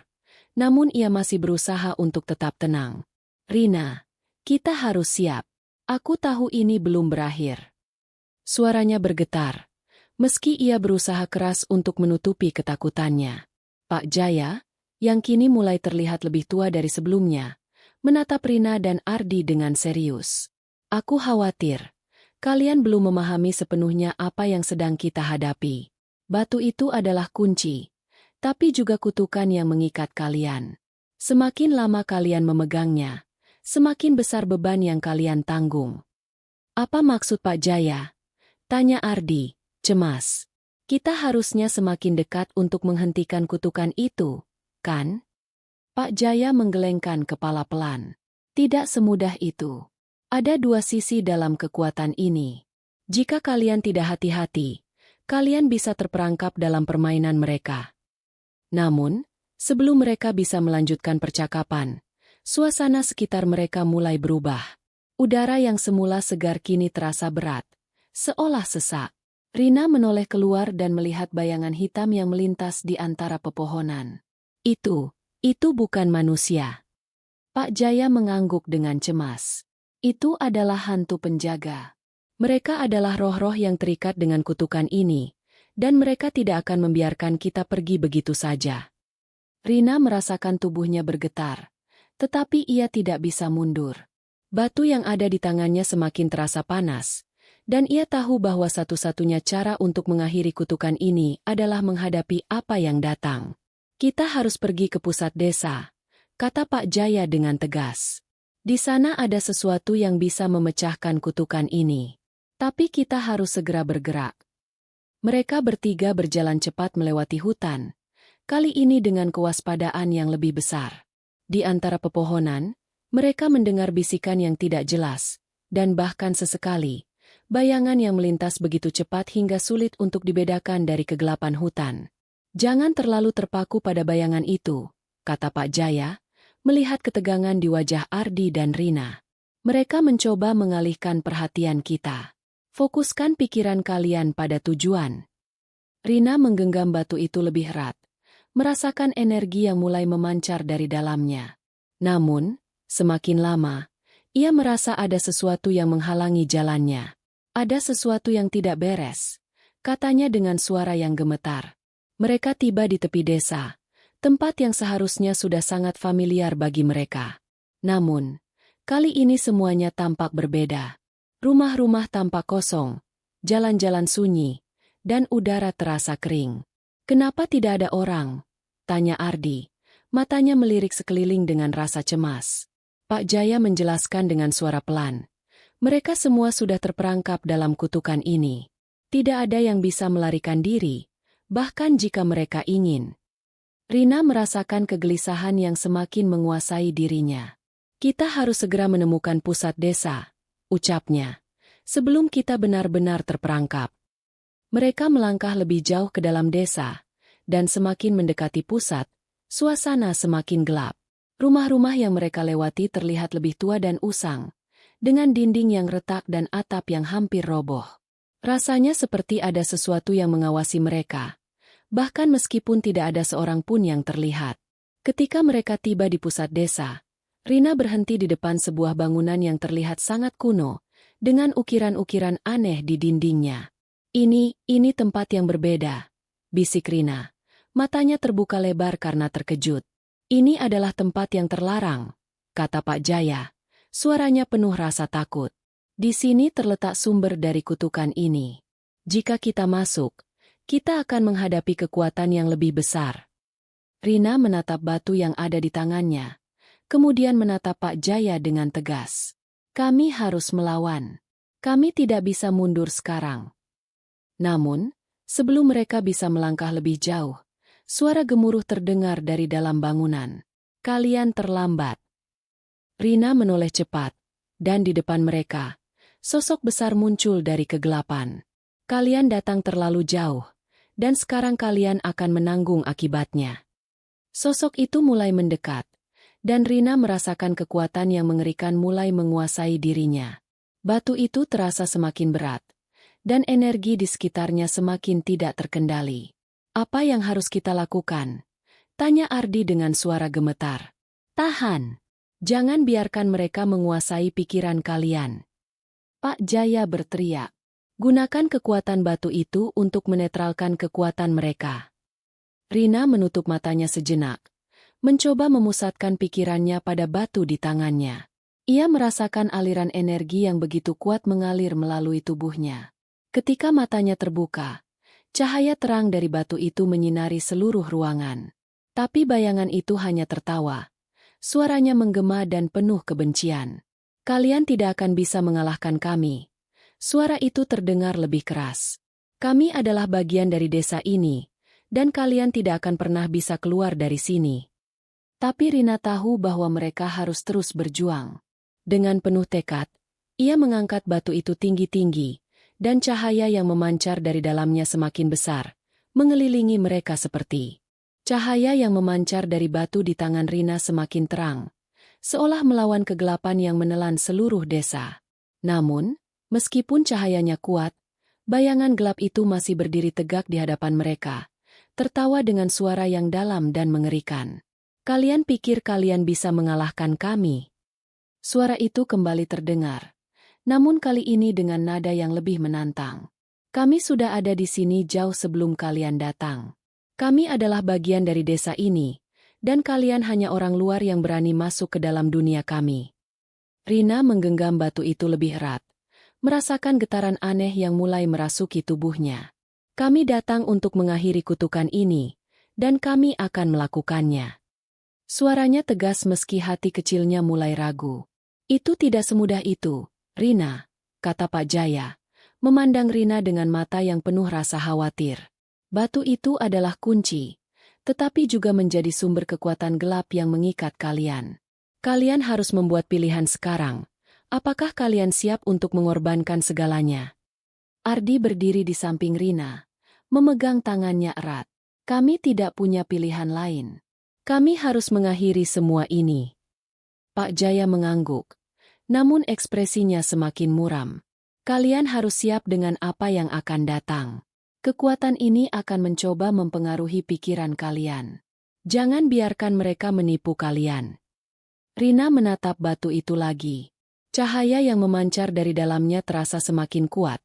Namun ia masih berusaha untuk tetap tenang. Rina, kita harus siap. Aku tahu ini belum berakhir. Suaranya bergetar. Meski ia berusaha keras untuk menutupi ketakutannya. Pak Jaya, yang kini mulai terlihat lebih tua dari sebelumnya, menatap Rina dan Ardi dengan serius. Aku khawatir. Kalian belum memahami sepenuhnya apa yang sedang kita hadapi. Batu itu adalah kunci, tapi juga kutukan yang mengikat kalian. Semakin lama kalian memegangnya, semakin besar beban yang kalian tanggung. Apa maksud Pak Jaya? Tanya Ardi, cemas. Kita harusnya semakin dekat untuk menghentikan kutukan itu, kan? Pak Jaya menggelengkan kepala pelan. Tidak semudah itu. Ada dua sisi dalam kekuatan ini. Jika kalian tidak hati-hati, kalian bisa terperangkap dalam permainan mereka. Namun, sebelum mereka bisa melanjutkan percakapan, suasana sekitar mereka mulai berubah. Udara yang semula segar kini terasa berat, seolah sesak. Rina menoleh keluar dan melihat bayangan hitam yang melintas di antara pepohonan. Itu bukan manusia. Pak Jaya mengangguk dengan cemas. Itu adalah hantu penjaga. Mereka adalah roh-roh yang terikat dengan kutukan ini, dan mereka tidak akan membiarkan kita pergi begitu saja. Rina merasakan tubuhnya bergetar, tetapi ia tidak bisa mundur. Batu yang ada di tangannya semakin terasa panas, dan ia tahu bahwa satu-satunya cara untuk mengakhiri kutukan ini adalah menghadapi apa yang datang. Kita harus pergi ke pusat desa, kata Pak Jaya dengan tegas. Di sana ada sesuatu yang bisa memecahkan kutukan ini. Tapi kita harus segera bergerak. Mereka bertiga berjalan cepat melewati hutan, kali ini dengan kewaspadaan yang lebih besar. Di antara pepohonan, mereka mendengar bisikan yang tidak jelas, dan bahkan sesekali, bayangan yang melintas begitu cepat hingga sulit untuk dibedakan dari kegelapan hutan. Jangan terlalu terpaku pada bayangan itu, kata Pak Jaya, melihat ketegangan di wajah Ardi dan Rina. Mereka mencoba mengalihkan perhatian kita. Fokuskan pikiran kalian pada tujuan. Rina menggenggam batu itu lebih erat, merasakan energi yang mulai memancar dari dalamnya. Namun, semakin lama, ia merasa ada sesuatu yang menghalangi jalannya. Ada sesuatu yang tidak beres, katanya dengan suara yang gemetar. Mereka tiba di tepi desa, tempat yang seharusnya sudah sangat familiar bagi mereka. Namun, kali ini semuanya tampak berbeda. Rumah-rumah tampak kosong, jalan-jalan sunyi, dan udara terasa kering. Kenapa tidak ada orang? Tanya Ardi, matanya melirik sekeliling dengan rasa cemas. Pak Jaya menjelaskan dengan suara pelan. Mereka semua sudah terperangkap dalam kutukan ini. Tidak ada yang bisa melarikan diri, bahkan jika mereka ingin. Rina merasakan kegelisahan yang semakin menguasai dirinya. Kita harus segera menemukan pusat desa, ucapnya, sebelum kita benar-benar terperangkap. Mereka melangkah lebih jauh ke dalam desa, dan semakin mendekati pusat, suasana semakin gelap. Rumah-rumah yang mereka lewati terlihat lebih tua dan usang, dengan dinding yang retak dan atap yang hampir roboh. Rasanya seperti ada sesuatu yang mengawasi mereka, bahkan meskipun tidak ada seorang pun yang terlihat. Ketika mereka tiba di pusat desa, Rina berhenti di depan sebuah bangunan yang terlihat sangat kuno, dengan ukiran-ukiran aneh di dindingnya. Ini tempat yang berbeda, bisik Rina. Matanya terbuka lebar karena terkejut. Ini adalah tempat yang terlarang, kata Pak Jaya. Suaranya penuh rasa takut. Di sini terletak sumber dari kutukan ini. Jika kita masuk, kita akan menghadapi kekuatan yang lebih besar. Rina menatap batu yang ada di tangannya, kemudian menatap Pak Jaya dengan tegas. Kami harus melawan. Kami tidak bisa mundur sekarang. Namun, sebelum mereka bisa melangkah lebih jauh, suara gemuruh terdengar dari dalam bangunan. Kalian terlambat. Rina menoleh cepat, dan di depan mereka, sosok besar muncul dari kegelapan. Kalian datang terlalu jauh, dan sekarang kalian akan menanggung akibatnya. Sosok itu mulai mendekat, dan Rina merasakan kekuatan yang mengerikan mulai menguasai dirinya. Batu itu terasa semakin berat, dan energi di sekitarnya semakin tidak terkendali. Apa yang harus kita lakukan? Tanya Ardi dengan suara gemetar. Tahan. Jangan biarkan mereka menguasai pikiran kalian. Pak Jaya berteriak. Gunakan kekuatan batu itu untuk menetralkan kekuatan mereka. Rina menutup matanya sejenak, mencoba memusatkan pikirannya pada batu di tangannya. Ia merasakan aliran energi yang begitu kuat mengalir melalui tubuhnya. Ketika matanya terbuka, cahaya terang dari batu itu menyinari seluruh ruangan. Tapi bayangan itu hanya tertawa. Suaranya menggema dan penuh kebencian. Kalian tidak akan bisa mengalahkan kami. Suara itu terdengar lebih keras. Kami adalah bagian dari desa ini, dan kalian tidak akan pernah bisa keluar dari sini. Tapi Rina tahu bahwa mereka harus terus berjuang. Dengan penuh tekad, ia mengangkat batu itu tinggi-tinggi, dan cahaya yang memancar dari dalamnya semakin besar, mengelilingi mereka seperti. Cahaya yang memancar dari batu di tangan Rina semakin terang, seolah melawan kegelapan yang menelan seluruh desa. Namun, meskipun cahayanya kuat, bayangan gelap itu masih berdiri tegak di hadapan mereka, tertawa dengan suara yang dalam dan mengerikan. Kalian pikir kalian bisa mengalahkan kami? Suara itu kembali terdengar, namun kali ini dengan nada yang lebih menantang. Kami sudah ada di sini jauh sebelum kalian datang. Kami adalah bagian dari desa ini, dan kalian hanya orang luar yang berani masuk ke dalam dunia kami. Rina menggenggam batu itu lebih erat, merasakan getaran aneh yang mulai merasuki tubuhnya. Kami datang untuk mengakhiri kutukan ini, dan kami akan melakukannya. Suaranya tegas meski hati kecilnya mulai ragu. Itu tidak semudah itu, Rina, kata Pak Jaya, memandang Rina dengan mata yang penuh rasa khawatir. Batu itu adalah kunci, tetapi juga menjadi sumber kekuatan gelap yang mengikat kalian. Kalian harus membuat pilihan sekarang. Apakah kalian siap untuk mengorbankan segalanya? Ardi berdiri di samping Rina, memegang tangannya erat. Kami tidak punya pilihan lain. Kami harus mengakhiri semua ini. Pak Jaya mengangguk, namun ekspresinya semakin muram. Kalian harus siap dengan apa yang akan datang. Kekuatan ini akan mencoba mempengaruhi pikiran kalian. Jangan biarkan mereka menipu kalian. Rina menatap batu itu lagi. Cahaya yang memancar dari dalamnya terasa semakin kuat,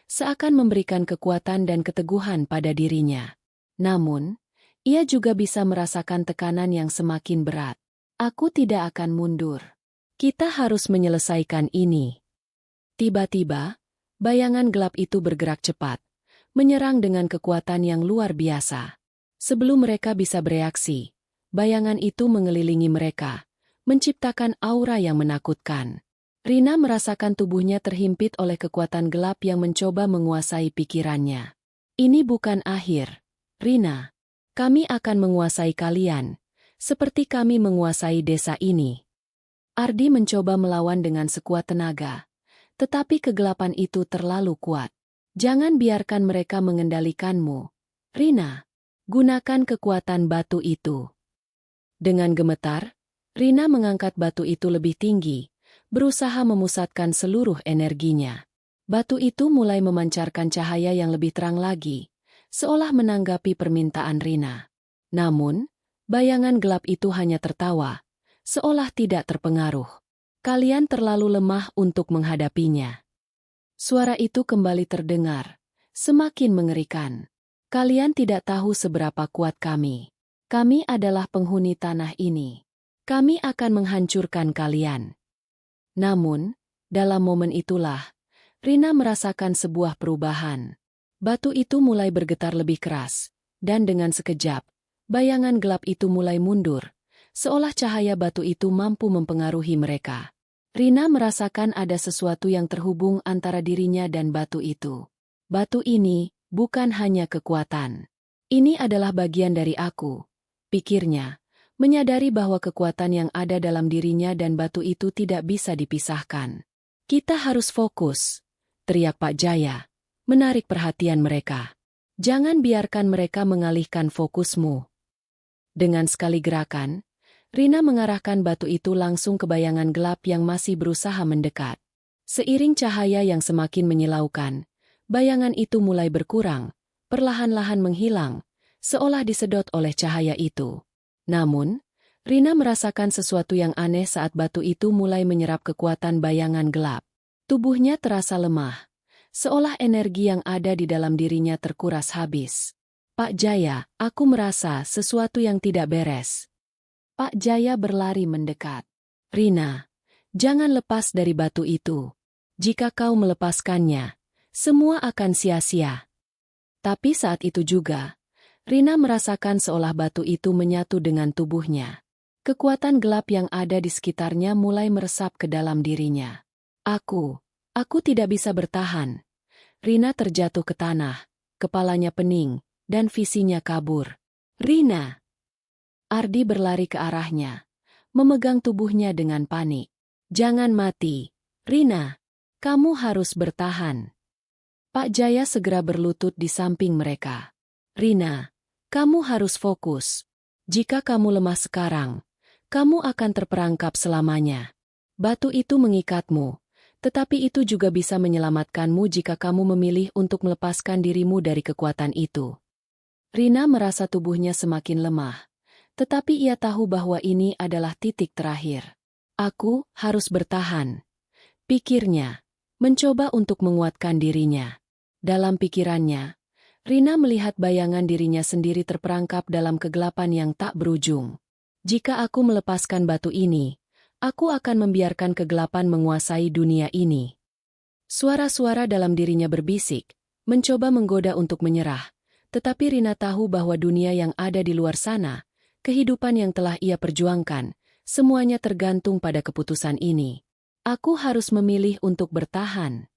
seakan memberikan kekuatan dan keteguhan pada dirinya. Namun, ia juga bisa merasakan tekanan yang semakin berat. Aku tidak akan mundur. Kita harus menyelesaikan ini. Tiba-tiba, bayangan gelap itu bergerak cepat, menyerang dengan kekuatan yang luar biasa. Sebelum mereka bisa bereaksi, bayangan itu mengelilingi mereka, menciptakan aura yang menakutkan. Rina merasakan tubuhnya terhimpit oleh kekuatan gelap yang mencoba menguasai pikirannya. Ini bukan akhir, Rina. Kami akan menguasai kalian, seperti kami menguasai desa ini. Ardi mencoba melawan dengan sekuat tenaga, tetapi kegelapan itu terlalu kuat. Jangan biarkan mereka mengendalikanmu, Rina. Gunakan kekuatan batu itu. Dengan gemetar, Rina mengangkat batu itu lebih tinggi, berusaha memusatkan seluruh energinya. Batu itu mulai memancarkan cahaya yang lebih terang lagi, seolah menanggapi permintaan Rina. Namun, bayangan gelap itu hanya tertawa, seolah tidak terpengaruh. Kalian terlalu lemah untuk menghadapinya. Suara itu kembali terdengar, semakin mengerikan. Kalian tidak tahu seberapa kuat kami. Kami adalah penghuni tanah ini. Kami akan menghancurkan kalian. Namun, dalam momen itulah, Rina merasakan sebuah perubahan. Batu itu mulai bergetar lebih keras, dan dengan sekejap, bayangan gelap itu mulai mundur, seolah cahaya batu itu mampu mempengaruhi mereka. Rina merasakan ada sesuatu yang terhubung antara dirinya dan batu itu. Batu ini bukan hanya kekuatan. Ini adalah bagian dari aku, pikirnya, menyadari bahwa kekuatan yang ada dalam dirinya dan batu itu tidak bisa dipisahkan. Kita harus fokus, teriak Pak Jaya, menarik perhatian mereka. Jangan biarkan mereka mengalihkan fokusmu. Dengan sekali gerakan, Rina mengarahkan batu itu langsung ke bayangan gelap yang masih berusaha mendekat. Seiring cahaya yang semakin menyilaukan, bayangan itu mulai berkurang, perlahan-lahan menghilang, seolah disedot oleh cahaya itu. Namun, Rina merasakan sesuatu yang aneh saat batu itu mulai menyerap kekuatan bayangan gelap. Tubuhnya terasa lemah, seolah energi yang ada di dalam dirinya terkuras habis. Pak Jaya, aku merasa sesuatu yang tidak beres. Pak Jaya berlari mendekat. Rina, jangan lepas dari batu itu. Jika kau melepaskannya, semua akan sia-sia. Tapi saat itu juga, Rina merasakan seolah batu itu menyatu dengan tubuhnya. Kekuatan gelap yang ada di sekitarnya mulai meresap ke dalam dirinya. Aku tidak bisa bertahan. Rina terjatuh ke tanah, kepalanya pening, dan visinya kabur. Rina! Ardi berlari ke arahnya, memegang tubuhnya dengan panik. Jangan mati, Rina. Kamu harus bertahan. Pak Jaya segera berlutut di samping mereka. Rina, kamu harus fokus. Jika kamu lemah sekarang, kamu akan terperangkap selamanya. Batu itu mengikatmu, tetapi itu juga bisa menyelamatkanmu jika kamu memilih untuk melepaskan dirimu dari kekuatan itu. Rina merasa tubuhnya semakin lemah. Tetapi ia tahu bahwa ini adalah titik terakhir. Aku harus bertahan. Pikirnya, mencoba untuk menguatkan dirinya. Dalam pikirannya, Rina melihat bayangan dirinya sendiri terperangkap dalam kegelapan yang tak berujung. Jika aku melepaskan batu ini, aku akan membiarkan kegelapan menguasai dunia ini. Suara-suara dalam dirinya berbisik, mencoba menggoda untuk menyerah. Tetapi Rina tahu bahwa dunia yang ada di luar sana, kehidupan yang telah ia perjuangkan, semuanya tergantung pada keputusan ini. Aku harus memilih untuk bertahan.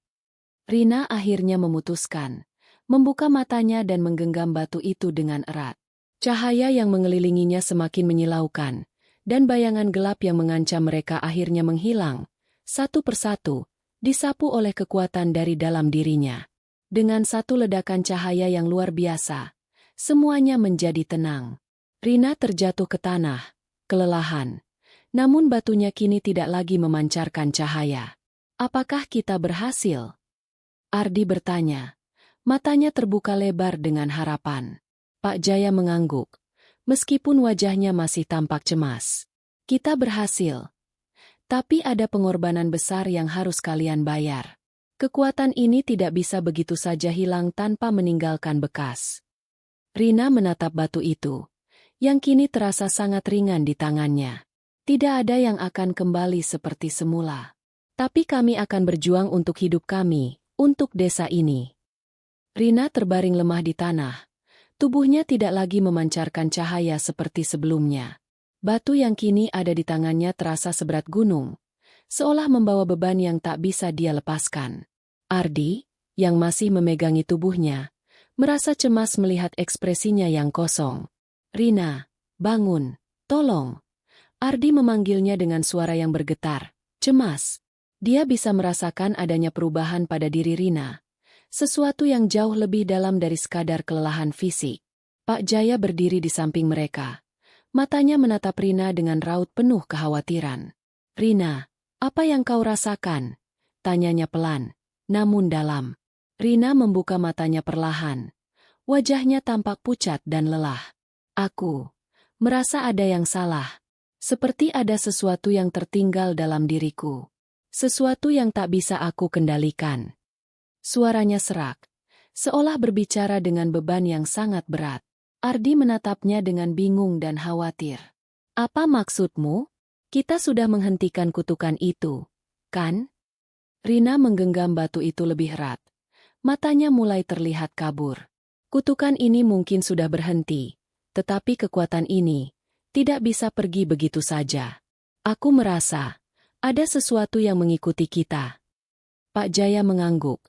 Rina akhirnya memutuskan, membuka matanya dan menggenggam batu itu dengan erat. Cahaya yang mengelilinginya semakin menyilaukan, dan bayangan gelap yang mengancam mereka akhirnya menghilang, satu persatu, disapu oleh kekuatan dari dalam dirinya. Dengan satu ledakan cahaya yang luar biasa, semuanya menjadi tenang. Rina terjatuh ke tanah, kelelahan. Namun batunya kini tidak lagi memancarkan cahaya. Apakah kita berhasil? Ardi bertanya. Matanya terbuka lebar dengan harapan. Pak Jaya mengangguk, meskipun wajahnya masih tampak cemas. Kita berhasil. Tapi ada pengorbanan besar yang harus kalian bayar. Kekuatan ini tidak bisa begitu saja hilang tanpa meninggalkan bekas. Rina menatap batu itu, yang kini terasa sangat ringan di tangannya. Tidak ada yang akan kembali seperti semula. Tapi kami akan berjuang untuk hidup kami, untuk desa ini. Rina terbaring lemah di tanah. Tubuhnya tidak lagi memancarkan cahaya seperti sebelumnya. Batu yang kini ada di tangannya terasa seberat gunung, seolah membawa beban yang tak bisa dia lepaskan. Ardi, yang masih memegangi tubuhnya, merasa cemas melihat ekspresinya yang kosong. Rina, bangun, tolong. Ardi memanggilnya dengan suara yang bergetar, cemas. Dia bisa merasakan adanya perubahan pada diri Rina, sesuatu yang jauh lebih dalam dari sekadar kelelahan fisik. Pak Jaya berdiri di samping mereka. Matanya menatap Rina dengan raut penuh kekhawatiran. "Rina, apa yang kau rasakan?" tanyanya pelan, namun dalam. Rina membuka matanya perlahan. Wajahnya tampak pucat dan lelah. "Aku merasa ada yang salah. Seperti ada sesuatu yang tertinggal dalam diriku. Sesuatu yang tak bisa aku kendalikan." Suaranya serak, seolah berbicara dengan beban yang sangat berat. Ardi menatapnya dengan bingung dan khawatir. "Apa maksudmu? Kita sudah menghentikan kutukan itu, kan?" Rina menggenggam batu itu lebih erat. Matanya mulai terlihat kabur. "Kutukan ini mungkin sudah berhenti, tetapi kekuatan ini tidak bisa pergi begitu saja. Aku merasa ada sesuatu yang mengikuti kita." Pak Jaya mengangguk.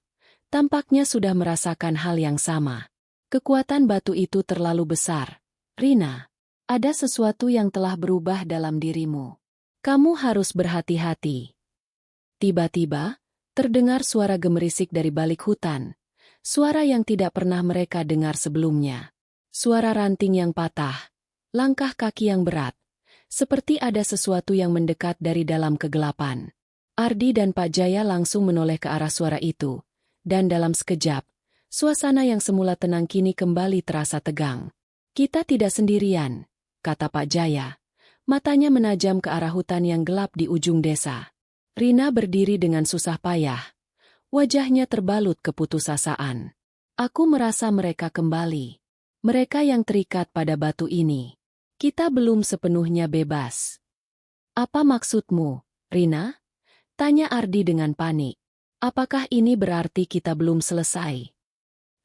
Tampaknya sudah merasakan hal yang sama. "Kekuatan batu itu terlalu besar. Rina, ada sesuatu yang telah berubah dalam dirimu. Kamu harus berhati-hati." Tiba-tiba, terdengar suara gemerisik dari balik hutan. Suara yang tidak pernah mereka dengar sebelumnya. Suara ranting yang patah, langkah kaki yang berat. Seperti ada sesuatu yang mendekat dari dalam kegelapan. Ardi dan Pak Jaya langsung menoleh ke arah suara itu. Dan dalam sekejap, suasana yang semula tenang kini kembali terasa tegang. "Kita tidak sendirian," kata Pak Jaya. Matanya menajam ke arah hutan yang gelap di ujung desa. Rina berdiri dengan susah payah. Wajahnya terbalut keputusasaan. "Aku merasa mereka kembali. Mereka yang terikat pada batu ini. Kita belum sepenuhnya bebas." "Apa maksudmu, Rina?" tanya Ardi dengan panik. "Apakah ini berarti kita belum selesai?"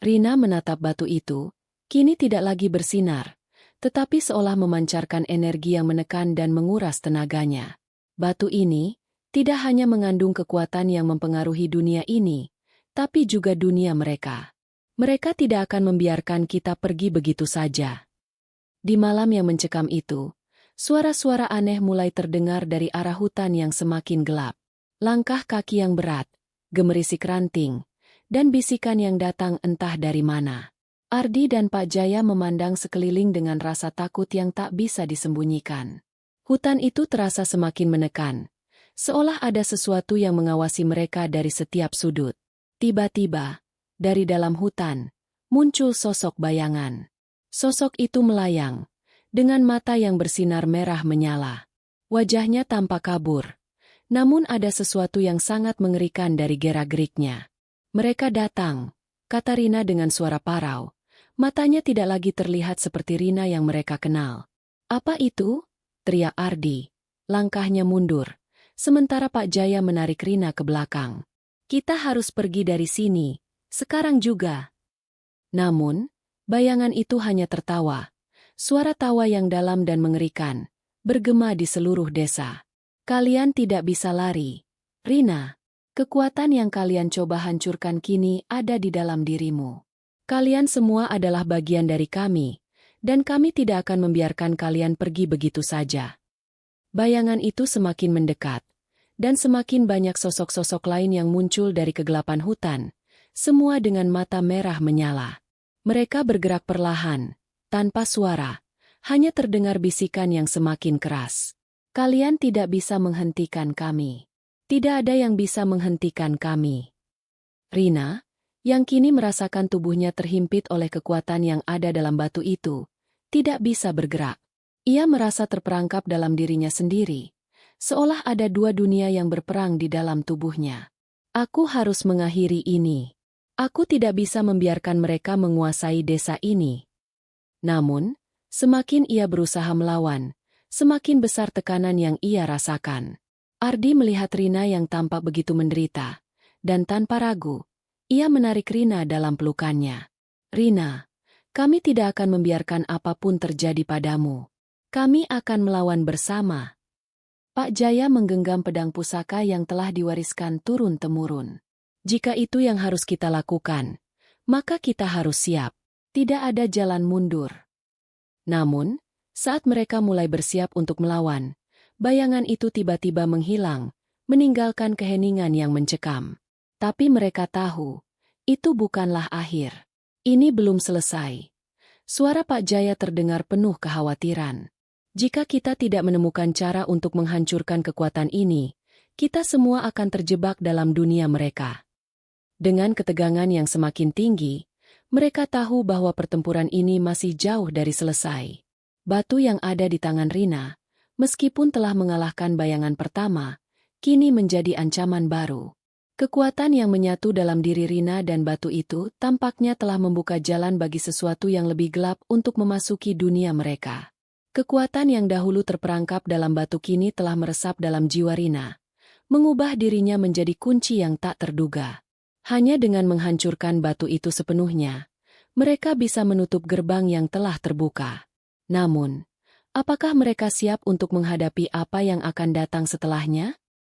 Rina menatap batu itu, kini tidak lagi bersinar, tetapi seolah memancarkan energi yang menekan dan menguras tenaganya. Batu ini tidak hanya mengandung kekuatan yang mempengaruhi dunia ini, tapi juga dunia mereka. Mereka tidak akan membiarkan kita pergi begitu saja. Di malam yang mencekam itu, suara-suara aneh mulai terdengar dari arah hutan yang semakin gelap. Langkah kaki yang berat, gemerisik ranting, dan bisikan yang datang entah dari mana. Ardi dan Pak Jaya memandang sekeliling dengan rasa takut yang tak bisa disembunyikan. Hutan itu terasa semakin menekan, seolah ada sesuatu yang mengawasi mereka dari setiap sudut. Tiba-tiba, dari dalam hutan, muncul sosok bayangan. Sosok itu melayang, dengan mata yang bersinar merah menyala. Wajahnya tampak kabur. Namun ada sesuatu yang sangat mengerikan dari gerak-geriknya. "Mereka datang," kata Rina dengan suara parau. Matanya tidak lagi terlihat seperti Rina yang mereka kenal. "Apa itu?" teriak Ardi. Langkahnya mundur, sementara Pak Jaya menarik Rina ke belakang. "Kita harus pergi dari sini, sekarang juga." Namun, bayangan itu hanya tertawa. Suara tawa yang dalam dan mengerikan, bergema di seluruh desa. "Kalian tidak bisa lari, Rina. Kekuatan yang kalian coba hancurkan kini ada di dalam dirimu. Kalian semua adalah bagian dari kami, dan kami tidak akan membiarkan kalian pergi begitu saja." Bayangan itu semakin mendekat, dan semakin banyak sosok-sosok lain yang muncul dari kegelapan hutan, semua dengan mata merah menyala. Mereka bergerak perlahan, tanpa suara, hanya terdengar bisikan yang semakin keras. "Kalian tidak bisa menghentikan kami. Tidak ada yang bisa menghentikan kami." Rina, yang kini merasakan tubuhnya terhimpit oleh kekuatan yang ada dalam batu itu, tidak bisa bergerak. Ia merasa terperangkap dalam dirinya sendiri, seolah ada dua dunia yang berperang di dalam tubuhnya. "Aku harus mengakhiri ini. Aku tidak bisa membiarkan mereka menguasai desa ini." Namun, semakin ia berusaha melawan, semakin besar tekanan yang ia rasakan. Ardi melihat Rina yang tampak begitu menderita, dan tanpa ragu, ia menarik Rina dalam pelukannya. "Rina, kami tidak akan membiarkan apapun terjadi padamu. Kami akan melawan bersama." Pak Jaya menggenggam pedang pusaka yang telah diwariskan turun-temurun. "Jika itu yang harus kita lakukan, maka kita harus siap. Tidak ada jalan mundur." Namun, saat mereka mulai bersiap untuk melawan, bayangan itu tiba-tiba menghilang, meninggalkan keheningan yang mencekam. Tapi mereka tahu, itu bukanlah akhir. Ini belum selesai. Suara Pak Jaya terdengar penuh kekhawatiran. Jika kita tidak menemukan cara untuk menghancurkan kekuatan ini, kita semua akan terjebak dalam dunia mereka. Dengan ketegangan yang semakin tinggi, mereka tahu bahwa pertempuran ini masih jauh dari selesai. Batu yang ada di tangan Rina, meskipun telah mengalahkan bayangan pertama, kini menjadi ancaman baru. Kekuatan yang menyatu dalam diri Rina dan batu itu tampaknya telah membuka jalan bagi sesuatu yang lebih gelap untuk memasuki dunia mereka. Kekuatan yang dahulu terperangkap dalam batu kini telah meresap dalam jiwa Rina, mengubah dirinya menjadi kunci yang tak terduga. Hanya dengan menghancurkan batu itu sepenuhnya, mereka bisa menutup gerbang yang telah terbuka. Namun, apakah mereka siap untuk menghadapi apa yang akan datang setelahnya?